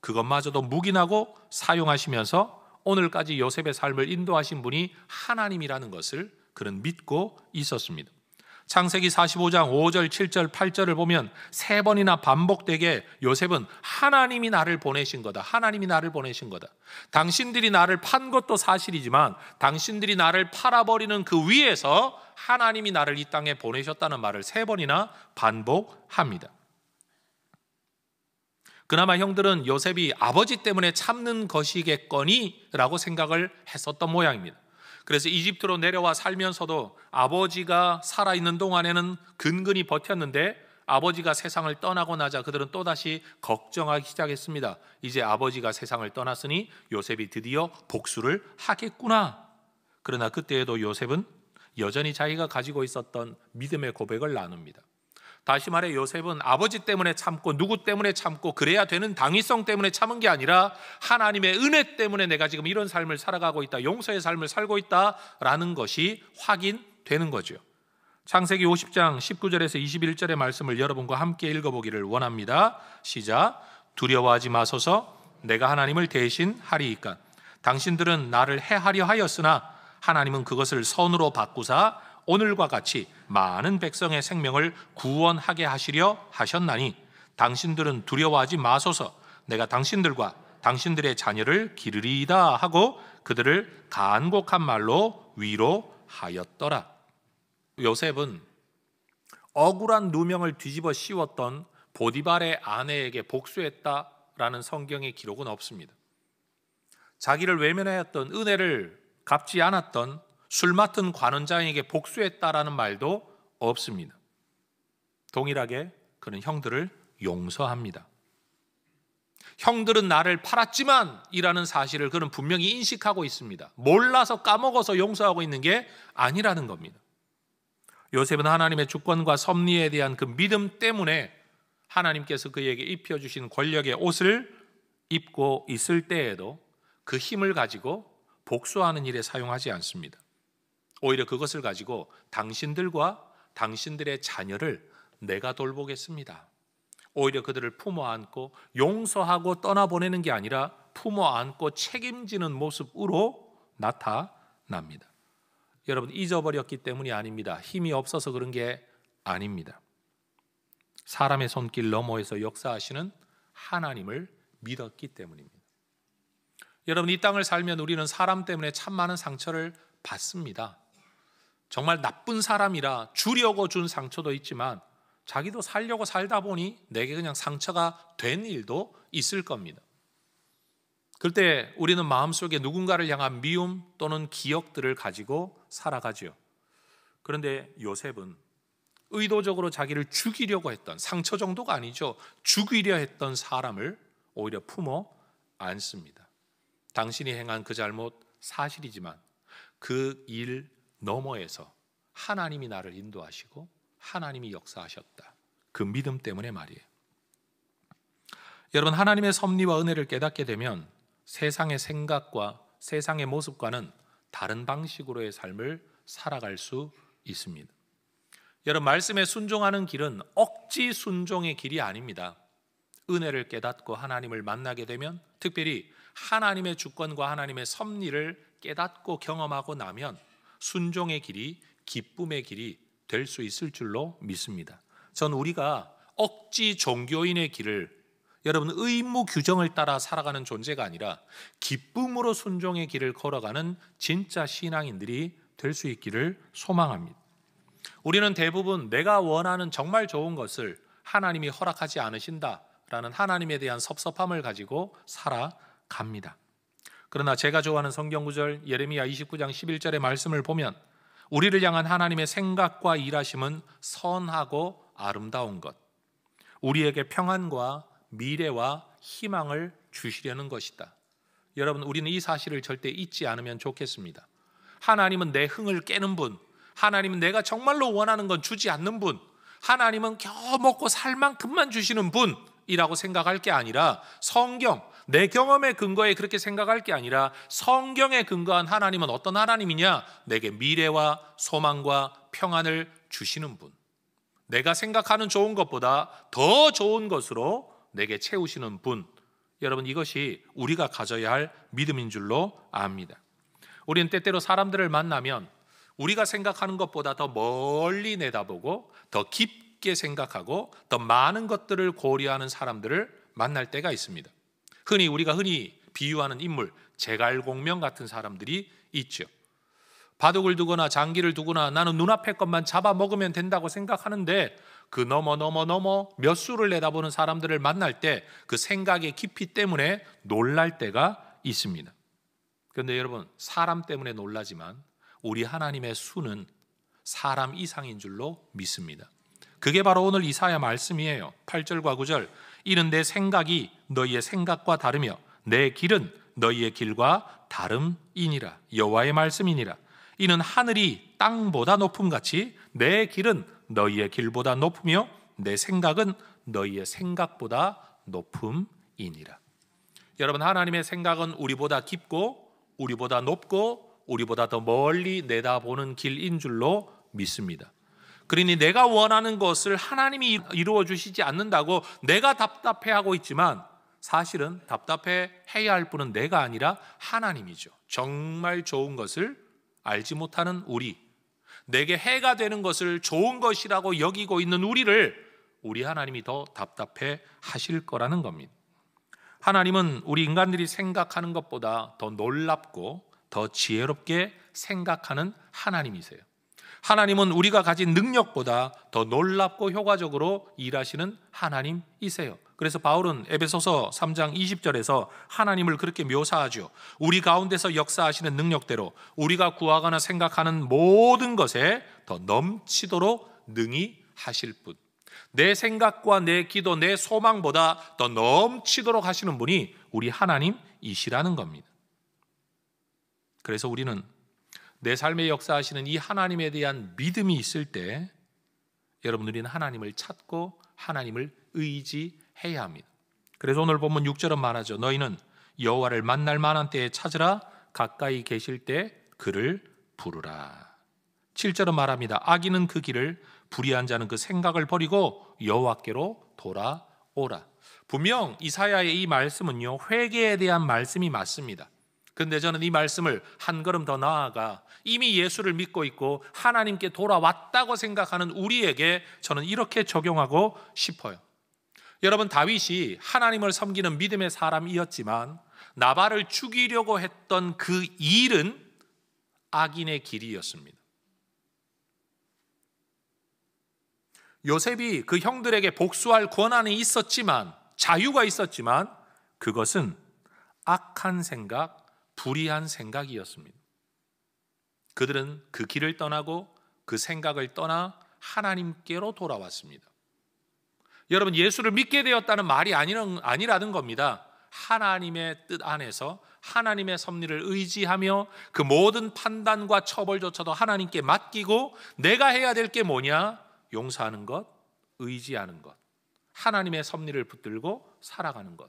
그것마저도 묵인하고 사용하시면서 오늘까지 요셉의 삶을 인도하신 분이 하나님이라는 것을 그는 믿고 있었습니다. 창세기 45장 5절, 7절, 8절을 보면 3번이나 반복되게 요셉은 하나님이 나를 보내신 거다, 하나님이 나를 보내신 거다, 당신들이 나를 판 것도 사실이지만 당신들이 나를 팔아버리는 그 위에서 하나님이 나를 이 땅에 보내셨다는 말을 3번이나 반복합니다. 그나마 형들은 요셉이 아버지 때문에 참는 것이겠거니 라고 생각을 했었던 모양입니다. 그래서 이집트로 내려와 살면서도 아버지가 살아있는 동안에는 근근히 버텼는데 아버지가 세상을 떠나고 나자 그들은 또다시 걱정하기 시작했습니다. 이제 아버지가 세상을 떠났으니 요셉이 드디어 복수를 하겠구나. 그러나 그때에도 요셉은 여전히 자기가 가지고 있었던 믿음의 고백을 나눕니다. 다시 말해 요셉은 아버지 때문에 참고 누구 때문에 참고 그래야 되는 당위성 때문에 참은 게 아니라 하나님의 은혜 때문에 내가 지금 이런 삶을 살아가고 있다, 용서의 삶을 살고 있다라는 것이 확인되는 거죠. 창세기 50장 19절에서 21절의 말씀을 여러분과 함께 읽어보기를 원합니다. 시작. 두려워하지 마소서, 내가 하나님을 대신 하리이까. 당신들은 나를 해하려 하였으나 하나님은 그것을 선으로 바꾸사 오늘과 같이 많은 백성의 생명을 구원하게 하시려 하셨나니 당신들은 두려워하지 마소서, 내가 당신들과 당신들의 자녀를 기르리이다 하고 그들을 간곡한 말로 위로하였더라. 요셉은 억울한 누명을 뒤집어 씌웠던 보디발의 아내에게 복수했다라는 성경의 기록은 없습니다. 자기를 외면하였던, 은혜를 갚지 않았던 술 맡은 관원장에게 복수했다라는 말도 없습니다. 동일하게 그는 형들을 용서합니다. 형들은 나를 팔았지만 이라는 사실을 그는 분명히 인식하고 있습니다. 몰라서 까먹어서 용서하고 있는 게 아니라는 겁니다. 요셉은 하나님의 주권과 섭리에 대한 그 믿음 때문에 하나님께서 그에게 입혀주신 권력의 옷을 입고 있을 때에도 그 힘을 가지고 복수하는 일에 사용하지 않습니다. 오히려 그것을 가지고 당신들과 당신들의 자녀를 내가 돌보겠습니다. 오히려 그들을 품어 안고 용서하고 떠나보내는 게 아니라 품어 안고 책임지는 모습으로 나타납니다. 여러분, 잊어버렸기 때문이 아닙니다. 힘이 없어서 그런 게 아닙니다. 사람의 손길 너머에서 역사하시는 하나님을 믿었기 때문입니다. 여러분, 이 땅을 살면 우리는 사람 때문에 참 많은 상처를 받습니다. 정말 나쁜 사람이라 주려고 준 상처도 있지만 자기도 살려고 살다 보니 내게 그냥 상처가 된 일도 있을 겁니다. 그럴 때 우리는 마음속에 누군가를 향한 미움 또는 기억들을 가지고 살아가죠. 그런데 요셉은 의도적으로 자기를 죽이려고 했던, 상처 정도가 아니죠, 죽이려 했던 사람을 오히려 품어 안습니다. 당신이 행한 그 잘못 사실이지만 그 일 너머에서 하나님이 나를 인도하시고 하나님이 역사하셨다, 그 믿음 때문에 말이에요. 여러분, 하나님의 섭리와 은혜를 깨닫게 되면 세상의 생각과 세상의 모습과는 다른 방식으로의 삶을 살아갈 수 있습니다. 여러분, 말씀에 순종하는 길은 억지 순종의 길이 아닙니다. 은혜를 깨닫고 하나님을 만나게 되면, 특별히 하나님의 주권과 하나님의 섭리를 깨닫고 경험하고 나면 순종의 길이 기쁨의 길이 될 수 있을 줄로 믿습니다. 전 우리가 억지 종교인의 길을, 여러분, 의무 규정을 따라 살아가는 존재가 아니라 기쁨으로 순종의 길을 걸어가는 진짜 신앙인들이 될 수 있기를 소망합니다. 우리는 대부분 내가 원하는 정말 좋은 것을 하나님이 허락하지 않으신다라는 하나님에 대한 섭섭함을 가지고 살아갑니다. 그러나 제가 좋아하는 성경구절 예레미야 29장 11절의 말씀을 보면 우리를 향한 하나님의 생각과 일하심은 선하고 아름다운 것, 우리에게 평안과 미래와 희망을 주시려는 것이다. 여러분, 우리는 이 사실을 절대 잊지 않으면 좋겠습니다. 하나님은 내 흥을 깨는 분, 하나님은 내가 정말로 원하는 건 주지 않는 분, 하나님은 겨우 먹고 살 만큼만 주시는 분이라고 생각할 게 아니라, 성경, 내 경험의 근거에 그렇게 생각할 게 아니라 성경에 근거한 하나님은 어떤 하나님이냐? 내게 미래와 소망과 평안을 주시는 분, 내가 생각하는 좋은 것보다 더 좋은 것으로 내게 채우시는 분, 여러분 이것이 우리가 가져야 할 믿음인 줄로 압니다. 우리는 때때로 사람들을 만나면 우리가 생각하는 것보다 더 멀리 내다보고 더 깊게 생각하고 더 많은 것들을 고려하는 사람들을 만날 때가 있습니다. 우리가 흔히 비유하는 인물, 제갈공명 같은 사람들이 있죠. 바둑을 두거나 장기를 두거나 나는 눈앞의 것만 잡아먹으면 된다고 생각하는데 그 넘어 몇 수를 내다보는 사람들을 만날 때 그 생각의 깊이 때문에 놀랄 때가 있습니다. 그런데 여러분, 사람 때문에 놀라지만 우리 하나님의 수는 사람 이상인 줄로 믿습니다. 그게 바로 오늘 이사야 말씀이에요. 8절과 9절. 이는 내 생각이 너희의 생각과 다르며 내 길은 너희의 길과 다름이니라. 여호와의 말씀이니라. 이는 하늘이 땅보다 높음같이 내 길은 너희의 길보다 높으며 내 생각은 너희의 생각보다 높음이니라. 여러분, 하나님의 생각은 우리보다 깊고 우리보다 높고 우리보다 더 멀리 내다보는 길인 줄로 믿습니다. 그러니 내가 원하는 것을 하나님이 이루어 주시지 않는다고 내가 답답해하고 있지만 사실은 답답해해야 할 분은 내가 아니라 하나님이죠. 정말 좋은 것을 알지 못하는 우리, 내게 해가 되는 것을 좋은 것이라고 여기고 있는 우리를 우리 하나님이 더 답답해 하실 거라는 겁니다. 하나님은 우리 인간들이 생각하는 것보다 더 놀랍고 더 지혜롭게 생각하는 하나님이세요. 하나님은 우리가 가진 능력보다 더 놀랍고 효과적으로 일하시는 하나님이세요. 그래서 바울은 에베소서 3장 20절에서 하나님을 그렇게 묘사하죠. 우리 가운데서 역사하시는 능력대로 우리가 구하거나 생각하는 모든 것에 더 넘치도록 능히 하실 분. 내 생각과 내 기도, 내 소망보다 더 넘치도록 하시는 분이 우리 하나님이시라는 겁니다. 그래서 우리는 내 삶에 역사하시는 이 하나님에 대한 믿음이 있을 때 여러분, 우리는 하나님을 찾고 하나님을 의지해야 합니다. 그래서 오늘 본문 6절은 말하죠. 너희는 여호와를 만날 만한 때에 찾으라. 가까이 계실 때 그를 부르라. 7절은 말합니다. 악인은 그 길을, 불의한 자는 그 생각을 버리고 여호와께로 돌아오라. 분명 이사야의 이 말씀은요, 회개에 대한 말씀이 맞습니다. 그런데 저는 이 말씀을 한 걸음 더 나아가 이미 예수를 믿고 있고 하나님께 돌아왔다고 생각하는 우리에게 저는 이렇게 적용하고 싶어요. 여러분, 다윗이 하나님을 섬기는 믿음의 사람이었지만 나발을 죽이려고 했던 그 일은 악인의 길이었습니다. 요셉이 그 형들에게 복수할 권한이 있었지만, 자유가 있었지만 그것은 악한 생각, 불의한 생각이었습니다. 그들은 그 길을 떠나고 그 생각을 떠나 하나님께로 돌아왔습니다. 여러분, 예수를 믿게 되었다는 말이 아니라는 겁니다. 하나님의 뜻 안에서 하나님의 섭리를 의지하며 그 모든 판단과 처벌조차도 하나님께 맡기고 내가 해야 될 게 뭐냐? 용서하는 것, 의지하는 것, 하나님의 섭리를 붙들고 살아가는 것.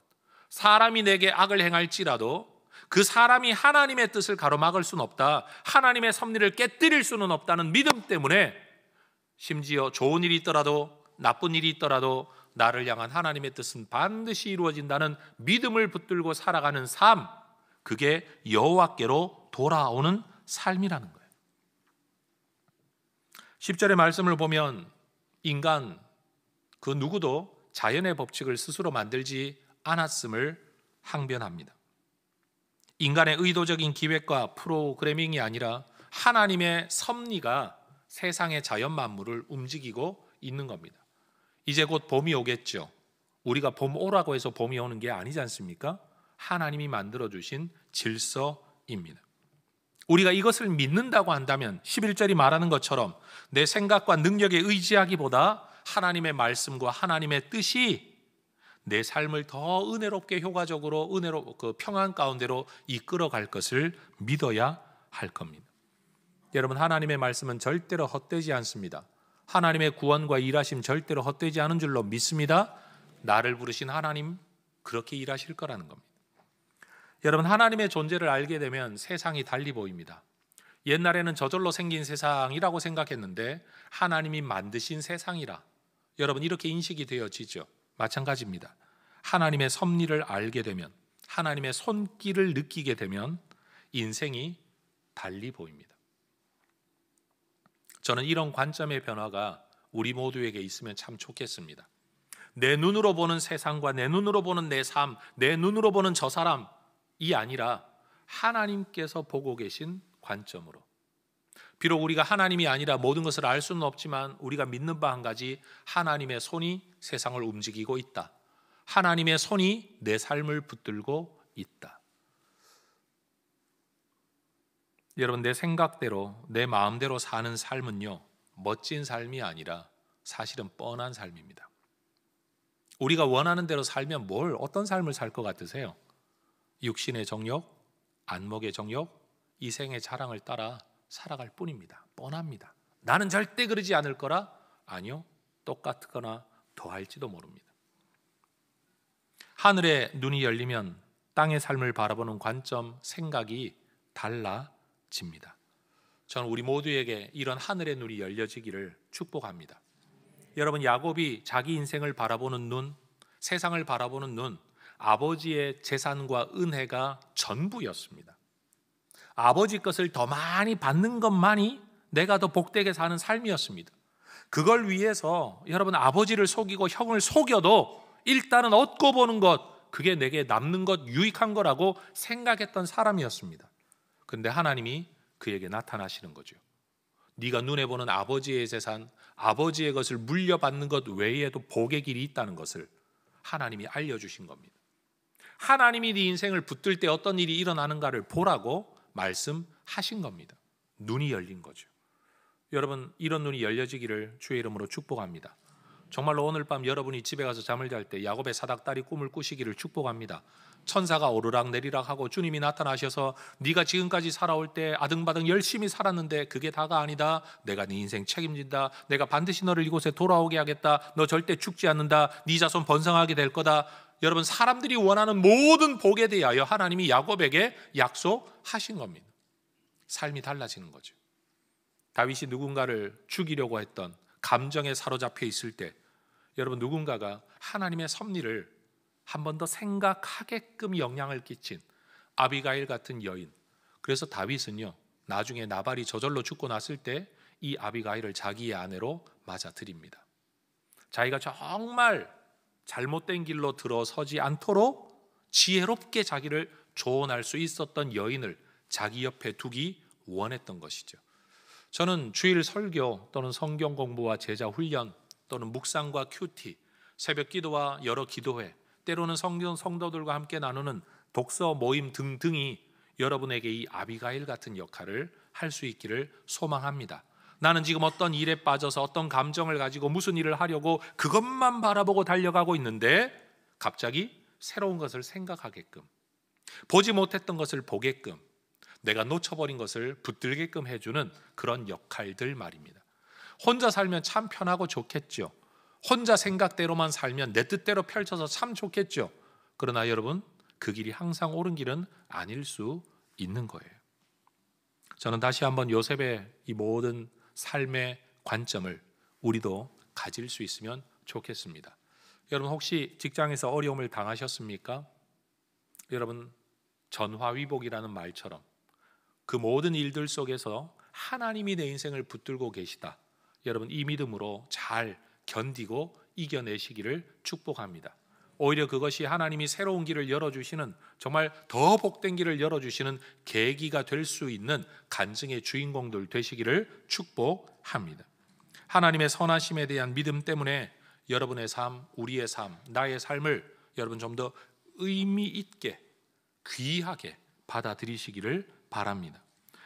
사람이 내게 악을 행할지라도 그 사람이 하나님의 뜻을 가로막을 수는 없다, 하나님의 섭리를 깨뜨릴 수는 없다는 믿음 때문에 심지어 좋은 일이 있더라도 나쁜 일이 있더라도 나를 향한 하나님의 뜻은 반드시 이루어진다는 믿음을 붙들고 살아가는 삶, 그게 여호와께로 돌아오는 삶이라는 거예요. 10절의 말씀을 보면 인간 그 누구도 자연의 법칙을 스스로 만들지 않았음을 항변합니다. 인간의 의도적인 기획과 프로그래밍이 아니라 하나님의 섭리가 세상의 자연 만물을 움직이고 있는 겁니다. 이제 곧 봄이 오겠죠. 우리가 봄 오라고 해서 봄이 오는 게 아니지 않습니까? 하나님이 만들어주신 질서입니다. 우리가 이것을 믿는다고 한다면 11절이 말하는 것처럼 내 생각과 능력에 의지하기보다 하나님의 말씀과 하나님의 뜻이 내 삶을 더 은혜롭게 효과적으로 그 평안 가운데로 이끌어갈 것을 믿어야 할 겁니다. 여러분, 하나님의 말씀은 절대로 헛되지 않습니다. 하나님의 구원과 일하심 절대로 헛되지 않은 줄로 믿습니다. 나를 부르신 하나님 그렇게 일하실 거라는 겁니다. 여러분, 하나님의 존재를 알게 되면 세상이 달리 보입니다. 옛날에는 저절로 생긴 세상이라고 생각했는데 하나님이 만드신 세상이라 여러분 이렇게 인식이 되어지죠. 마찬가지입니다. 하나님의 섭리를 알게 되면, 하나님의 손길을 느끼게 되면 인생이 달리 보입니다. 저는 이런 관점의 변화가 우리 모두에게 있으면 참 좋겠습니다. 내 눈으로 보는 세상과 내 눈으로 보는 내 삶, 내 눈으로 보는 저 사람이 아니라 하나님께서 보고 계신 관점으로. 비록 우리가 하나님이 아니라 모든 것을 알 수는 없지만 우리가 믿는 바 한 가지, 하나님의 손이 세상을 움직이고 있다. 하나님의 손이 내 삶을 붙들고 있다. 여러분, 내 생각대로 내 마음대로 사는 삶은요, 멋진 삶이 아니라 사실은 뻔한 삶입니다. 우리가 원하는 대로 살면 어떤 삶을 살 것 같으세요? 육신의 정욕, 안목의 정욕, 이생의 자랑을 따라 살아갈 뿐입니다. 뻔합니다. 나는 절대 그러지 않을 거라? 아니요, 똑같거나 더할지도 모릅니다. 하늘의 눈이 열리면 땅의 삶을 바라보는 관점, 생각이 달라집니다. 저는 우리 모두에게 이런 하늘의 눈이 열려지기를 축복합니다. 여러분, 야곱이 자기 인생을 바라보는 눈, 세상을 바라보는 눈, 아버지의 재산과 은혜가 전부였습니다. 아버지 것을 더 많이 받는 것만이 내가 더 복되게 사는 삶이었습니다. 그걸 위해서 여러분, 아버지를 속이고 형을 속여도 일단은 얻고 보는 것, 그게 내게 남는 것, 유익한 거라고 생각했던 사람이었습니다. 그런데 하나님이 그에게 나타나시는 거죠. 네가 눈에 보는 아버지의 재산, 아버지의 것을 물려받는 것 외에도 복의 길이 있다는 것을 하나님이 알려주신 겁니다. 하나님이 네 인생을 붙들 때 어떤 일이 일어나는가를 보라고 말씀하신 겁니다. 눈이 열린 거죠. 여러분, 이런 눈이 열려지기를 주의 이름으로 축복합니다. 정말로 오늘 밤 여러분이 집에 가서 잠을 잘 때 야곱의 사닥다리 꿈을 꾸시기를 축복합니다. 천사가 오르락 내리락 하고 주님이 나타나셔서 네가 지금까지 살아올 때 아등바등 열심히 살았는데 그게 다가 아니다. 내가 네 인생 책임진다. 내가 반드시 너를 이곳에 돌아오게 하겠다. 너 절대 죽지 않는다. 네 자손 번성하게 될 거다. 여러분, 사람들이 원하는 모든 복에 대하여 하나님이 야곱에게 약속하신 겁니다. 삶이 달라지는 거죠. 다윗이 누군가를 죽이려고 했던 감정에 사로잡혀 있을 때 여러분, 누군가가 하나님의 섭리를 한 번 더 생각하게끔 영향을 끼친 아비가일 같은 여인. 그래서 다윗은요, 나중에 나발이 저절로 죽고 났을 때 이 아비가일을 자기의 아내로 맞아들입니다. 자기가 정말 잘못된 길로 들어서지 않도록 지혜롭게 자기를 조언할 수 있었던 여인을 자기 옆에 두기 원했던 것이죠. 저는 주일 설교 또는 성경 공부와 제자 훈련 또는 묵상과 큐티, 새벽 기도와 여러 기도회, 때로는 성도들과 함께 나누는 독서 모임 등등이 여러분에게 이 아비가일 같은 역할을 할 수 있기를 소망합니다. 나는 지금 어떤 일에 빠져서 어떤 감정을 가지고 무슨 일을 하려고 그것만 바라보고 달려가고 있는데 갑자기 새로운 것을 생각하게끔, 보지 못했던 것을 보게끔, 내가 놓쳐버린 것을 붙들게끔 해주는 그런 역할들 말입니다. 혼자 살면 참 편하고 좋겠죠. 혼자 생각대로만 살면 내 뜻대로 펼쳐서 참 좋겠죠. 그러나 여러분, 그 길이 항상 옳은 길은 아닐 수 있는 거예요. 저는 다시 한번 요셉의 이 모든 삶의 관점을 우리도 가질 수 있으면 좋겠습니다. 여러분, 혹시 직장에서 어려움을 당하셨습니까? 여러분, 전화위복이라는 말처럼 그 모든 일들 속에서 하나님이 내 인생을 붙들고 계시다. 여러분, 이 믿음으로 잘 견디고 이겨내시기를 축복합니다. 오히려 그것이 하나님이 새로운 길을 열어주시는, 정말 더 복된 길을 열어주시는 계기가 될 수 있는 간증의 주인공들 되시기를 축복합니다. 하나님의 선하심에 대한 믿음 때문에 여러분의 삶, 우리의 삶, 나의 삶을 여러분 좀 더 의미 있게, 귀하게 받아들이시기를 바랍니다.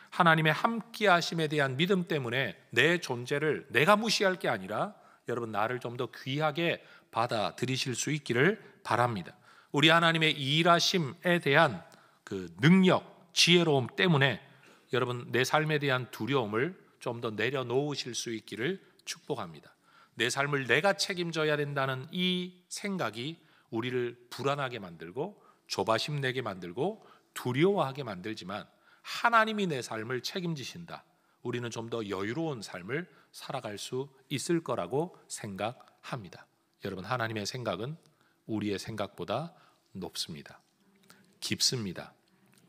하나님의 함께하심에 대한 믿음 때문에 내 존재를 내가 무시할 게 아니라 여러분, 나를 좀 더 귀하게 받아들이실 수 있기를 바랍니다. 우리 하나님의 일하심에 대한 그 능력, 지혜로움 때문에 여러분, 내 삶에 대한 두려움을 좀 더 내려놓으실 수 있기를 축복합니다. 내 삶을 내가 책임져야 된다는 이 생각이 우리를 불안하게 만들고 조바심 내게 만들고 두려워하게 만들지만, 하나님이 내 삶을 책임지신다. 우리는 좀 더 여유로운 삶을 살아갈 수 있을 거라고 생각합니다. 합니다. 여러분, 하나님의 생각은 우리의 생각보다 높습니다. 깊습니다.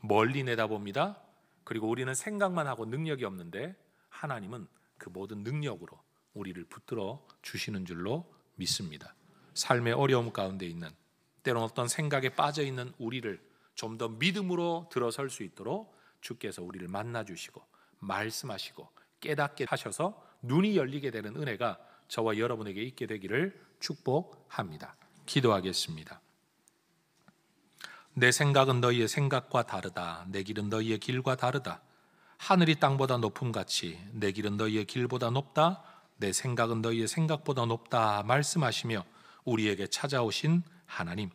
멀리 내다봅니다. 그리고 우리는 생각만 하고 능력이 없는데 하나님은 그 모든 능력으로 우리를 붙들어 주시는 줄로 믿습니다. 삶의 어려움 가운데 있는, 때로는 어떤 생각에 빠져 있는 우리를 좀 더 믿음으로 들어설 수 있도록 주께서 우리를 만나주시고 말씀하시고 깨닫게 하셔서 눈이 열리게 되는 은혜가 저와 여러분에게 있게 되기를 축복합니다. 기도하겠습니다. 내 생각은 너희의 생각과 다르다. 내 길은 너희의 길과 다르다. 하늘이 땅보다 높음같이 내 길은 너희의 길보다 높다. 내 생각은 너희의 생각보다 높다 말씀하시며 우리에게 찾아오신 하나님,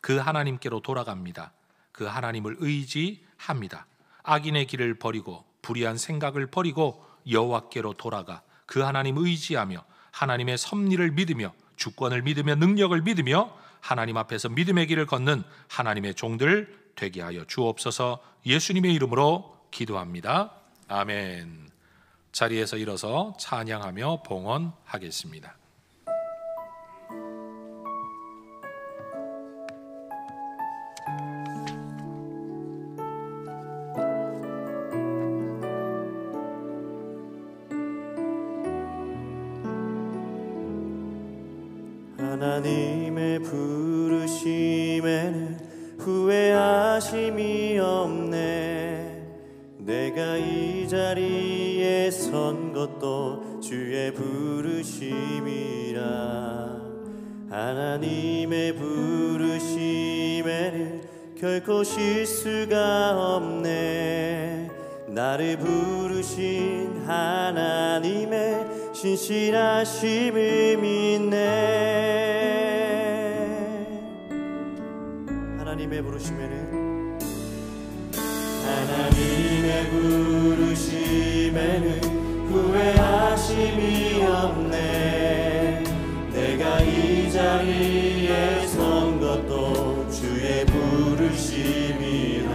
그 하나님께로 돌아갑니다. 그 하나님을 의지합니다. 악인의 길을 버리고 불의한 생각을 버리고 여호와께로 돌아가 그 하나님 의지하며 하나님의 섭리를 믿으며 주권을 믿으며 능력을 믿으며 하나님 앞에서 믿음의 길을 걷는 하나님의 종들 되게 하여 주옵소서. 예수님의 이름으로 기도합니다. 아멘. 자리에서 일어서 찬양하며 봉헌하겠습니다. 하나님의 부르심에는 후회하심이 없네. 내가 이 자리에 선 것도 주의 부르심이라. 하나님의 부르심에는 결코 실수가 없네. 나를 부르신 하나님의 신실하심을 믿네. 하나님의 부르심에는 후회하심이 없네. 내가 이 자리에 선 것도 주의 부르심이라.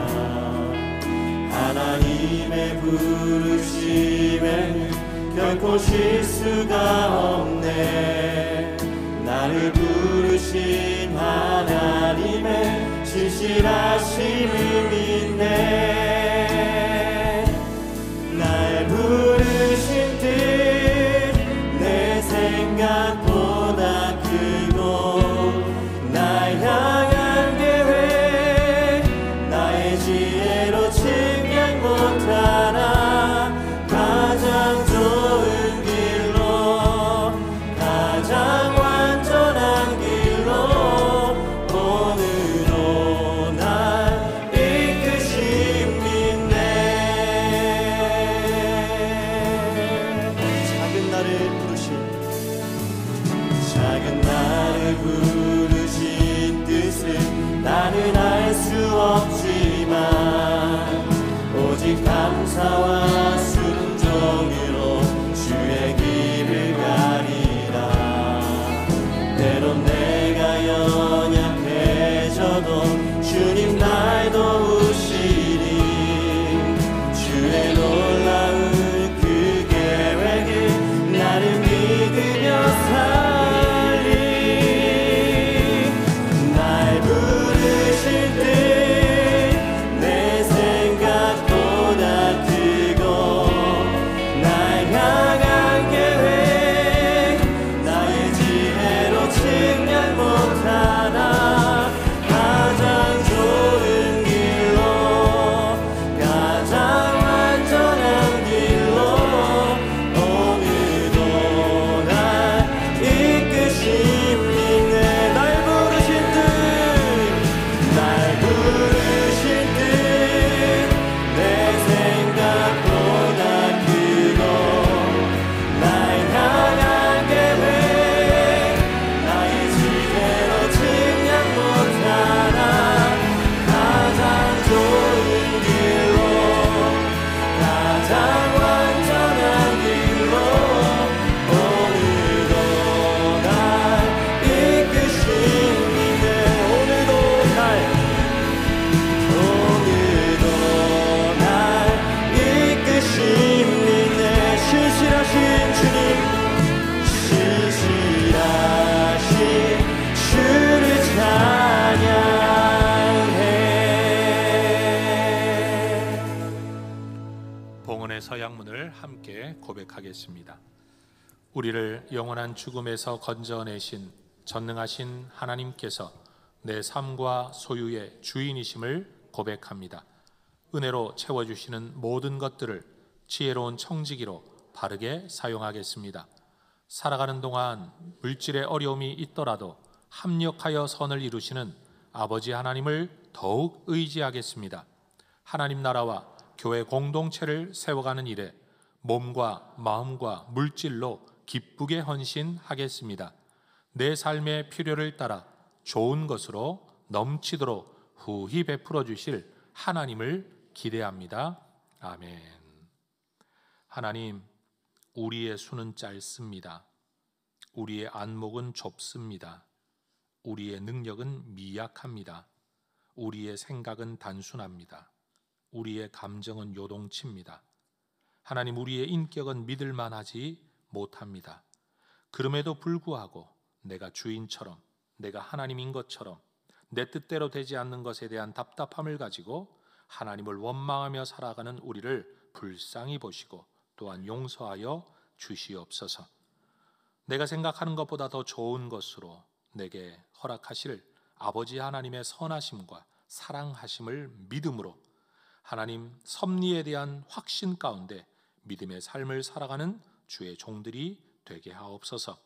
하나님의 부르심에는 결코 실수가 없네. 나를 부르신 하나님의 신실하심을 믿네. 날 부르신 뜻 내 생각보다 크고 날 향한 계획 나의 지혜로 측량 못하나 가장 좋은 길로 가장 완전한 길로 오늘도 날 이끄심 믿네. 작은 나를 부르신 뜻은 나는 알 수 없지만 오직 감사와 순종으로 주의 길을 가리라. 때론 내가 연약해져도 주님 날 도우시니 주의 놀라운 그 계획을 나를 믿으며 살리. 서양문을 함께 고백하겠습니다. 우리를 영원한 죽음에서 건져내신 전능하신 하나님께서 내 삶과 소유의 주인이심을 고백합니다. 은혜로 채워주시는 모든 것들을 지혜로운 청지기로 바르게 사용하겠습니다. 살아가는 동안 물질의 어려움이 있더라도 합력하여 선을 이루시는 아버지 하나님을 더욱 의지하겠습니다. 하나님 나라와 교회 공동체를 세워가는 일에 몸과 마음과 물질로 기쁘게 헌신하겠습니다. 내 삶의 필요를 따라 좋은 것으로 넘치도록 후히 베풀어 주실 하나님을 기대합니다. 아멘. 하나님, 우리의 수는 짧습니다. 우리의 안목은 좁습니다. 우리의 능력은 미약합니다. 우리의 생각은 단순합니다. 우리의 감정은 요동칩니다. 하나님, 우리의 인격은 믿을 만하지 못합니다. 그럼에도 불구하고 내가 주인처럼, 내가 하나님인 것처럼 내 뜻대로 되지 않는 것에 대한 답답함을 가지고 하나님을 원망하며 살아가는 우리를 불쌍히 보시고 또한 용서하여 주시옵소서. 내가 생각하는 것보다 더 좋은 것으로 내게 허락하실 아버지 하나님의 선하심과 사랑하심을 믿음으로 하나님 섭리에 대한 확신 가운데 믿음의 삶을 살아가는 주의 종들이 되게 하옵소서.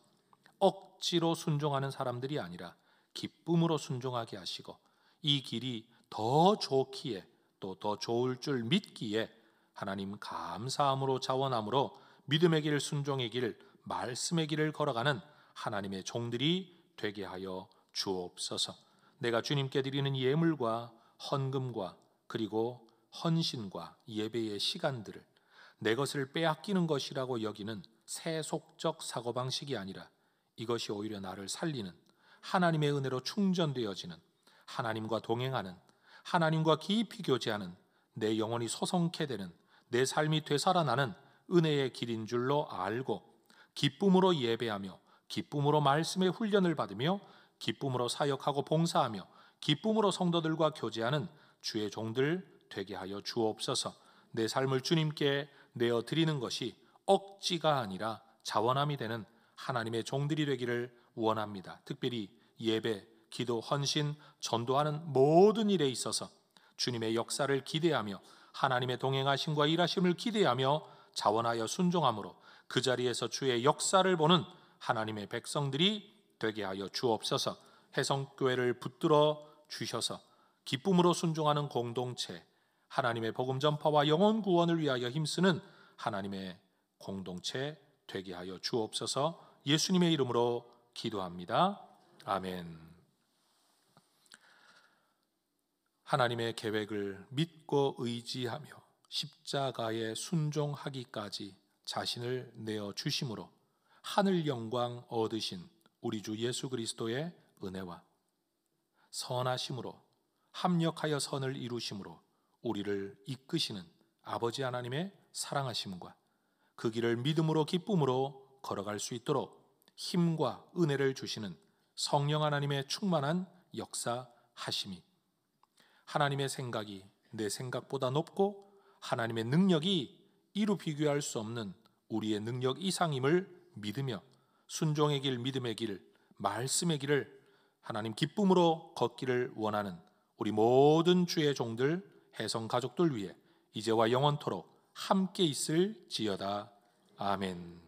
억지로 순종하는 사람들이 아니라 기쁨으로 순종하게 하시고 이 길이 더 좋기에 또 더 좋을 줄 믿기에 하나님 감사함으로 자원함으로 믿음의 길, 순종의 길, 말씀의 길을 걸어가는 하나님의 종들이 되게 하여 주옵소서. 내가 주님께 드리는 예물과 헌금과 그리고 헌신과 예배의 시간들을 내 것을 빼앗기는 것이라고 여기는 세속적 사고방식이 아니라 이것이 오히려 나를 살리는 하나님의 은혜로 충전되어지는 하나님과 동행하는 하나님과 깊이 교제하는 내 영혼이 소성케 되는 내 삶이 되살아나는 은혜의 길인 줄로 알고 기쁨으로 예배하며 기쁨으로 말씀의 훈련을 받으며 기쁨으로 사역하고 봉사하며 기쁨으로 성도들과 교제하는 주의 종들 되게 하여 주옵소서. 내 삶을 주님께 내어드리는 것이 억지가 아니라 자원함이 되는 하나님의 종들이 되기를 원합니다. 특별히 예배, 기도, 헌신, 전도하는 모든 일에 있어서 주님의 역사를 기대하며 하나님의 동행하심과 일하심을 기대하며 자원하여 순종함으로 그 자리에서 주의 역사를 보는 하나님의 백성들이 되게 하여 주옵소서. 해성교회를 붙들어 주셔서 기쁨으로 순종하는 공동체, 하나님의 복음 전파와 영혼 구원을 위하여 힘쓰는 하나님의 공동체 되게 하여 주옵소서. 예수님의 이름으로 기도합니다. 아멘. 하나님의 계획을 믿고 의지하며 십자가에 순종하기까지 자신을 내어 주심으로 하늘 영광 얻으신 우리 주 예수 그리스도의 은혜와 선하심으로 합력하여 선을 이루심으로 우리를 이끄시는 아버지 하나님의 사랑하심과 그 길을 믿음으로 기쁨으로 걸어갈 수 있도록 힘과 은혜를 주시는 성령 하나님의 충만한 역사하심이 하나님의 생각이 내 생각보다 높고 하나님의 능력이 이루 비교할 수 없는 우리의 능력 이상임을 믿으며 순종의 길, 믿음의 길, 말씀의 길을 하나님 기쁨으로 걷기를 원하는 우리 모든 주의 종들, 해성 가족들 위해 이제와 영원토록 함께 있을지어다. 아멘.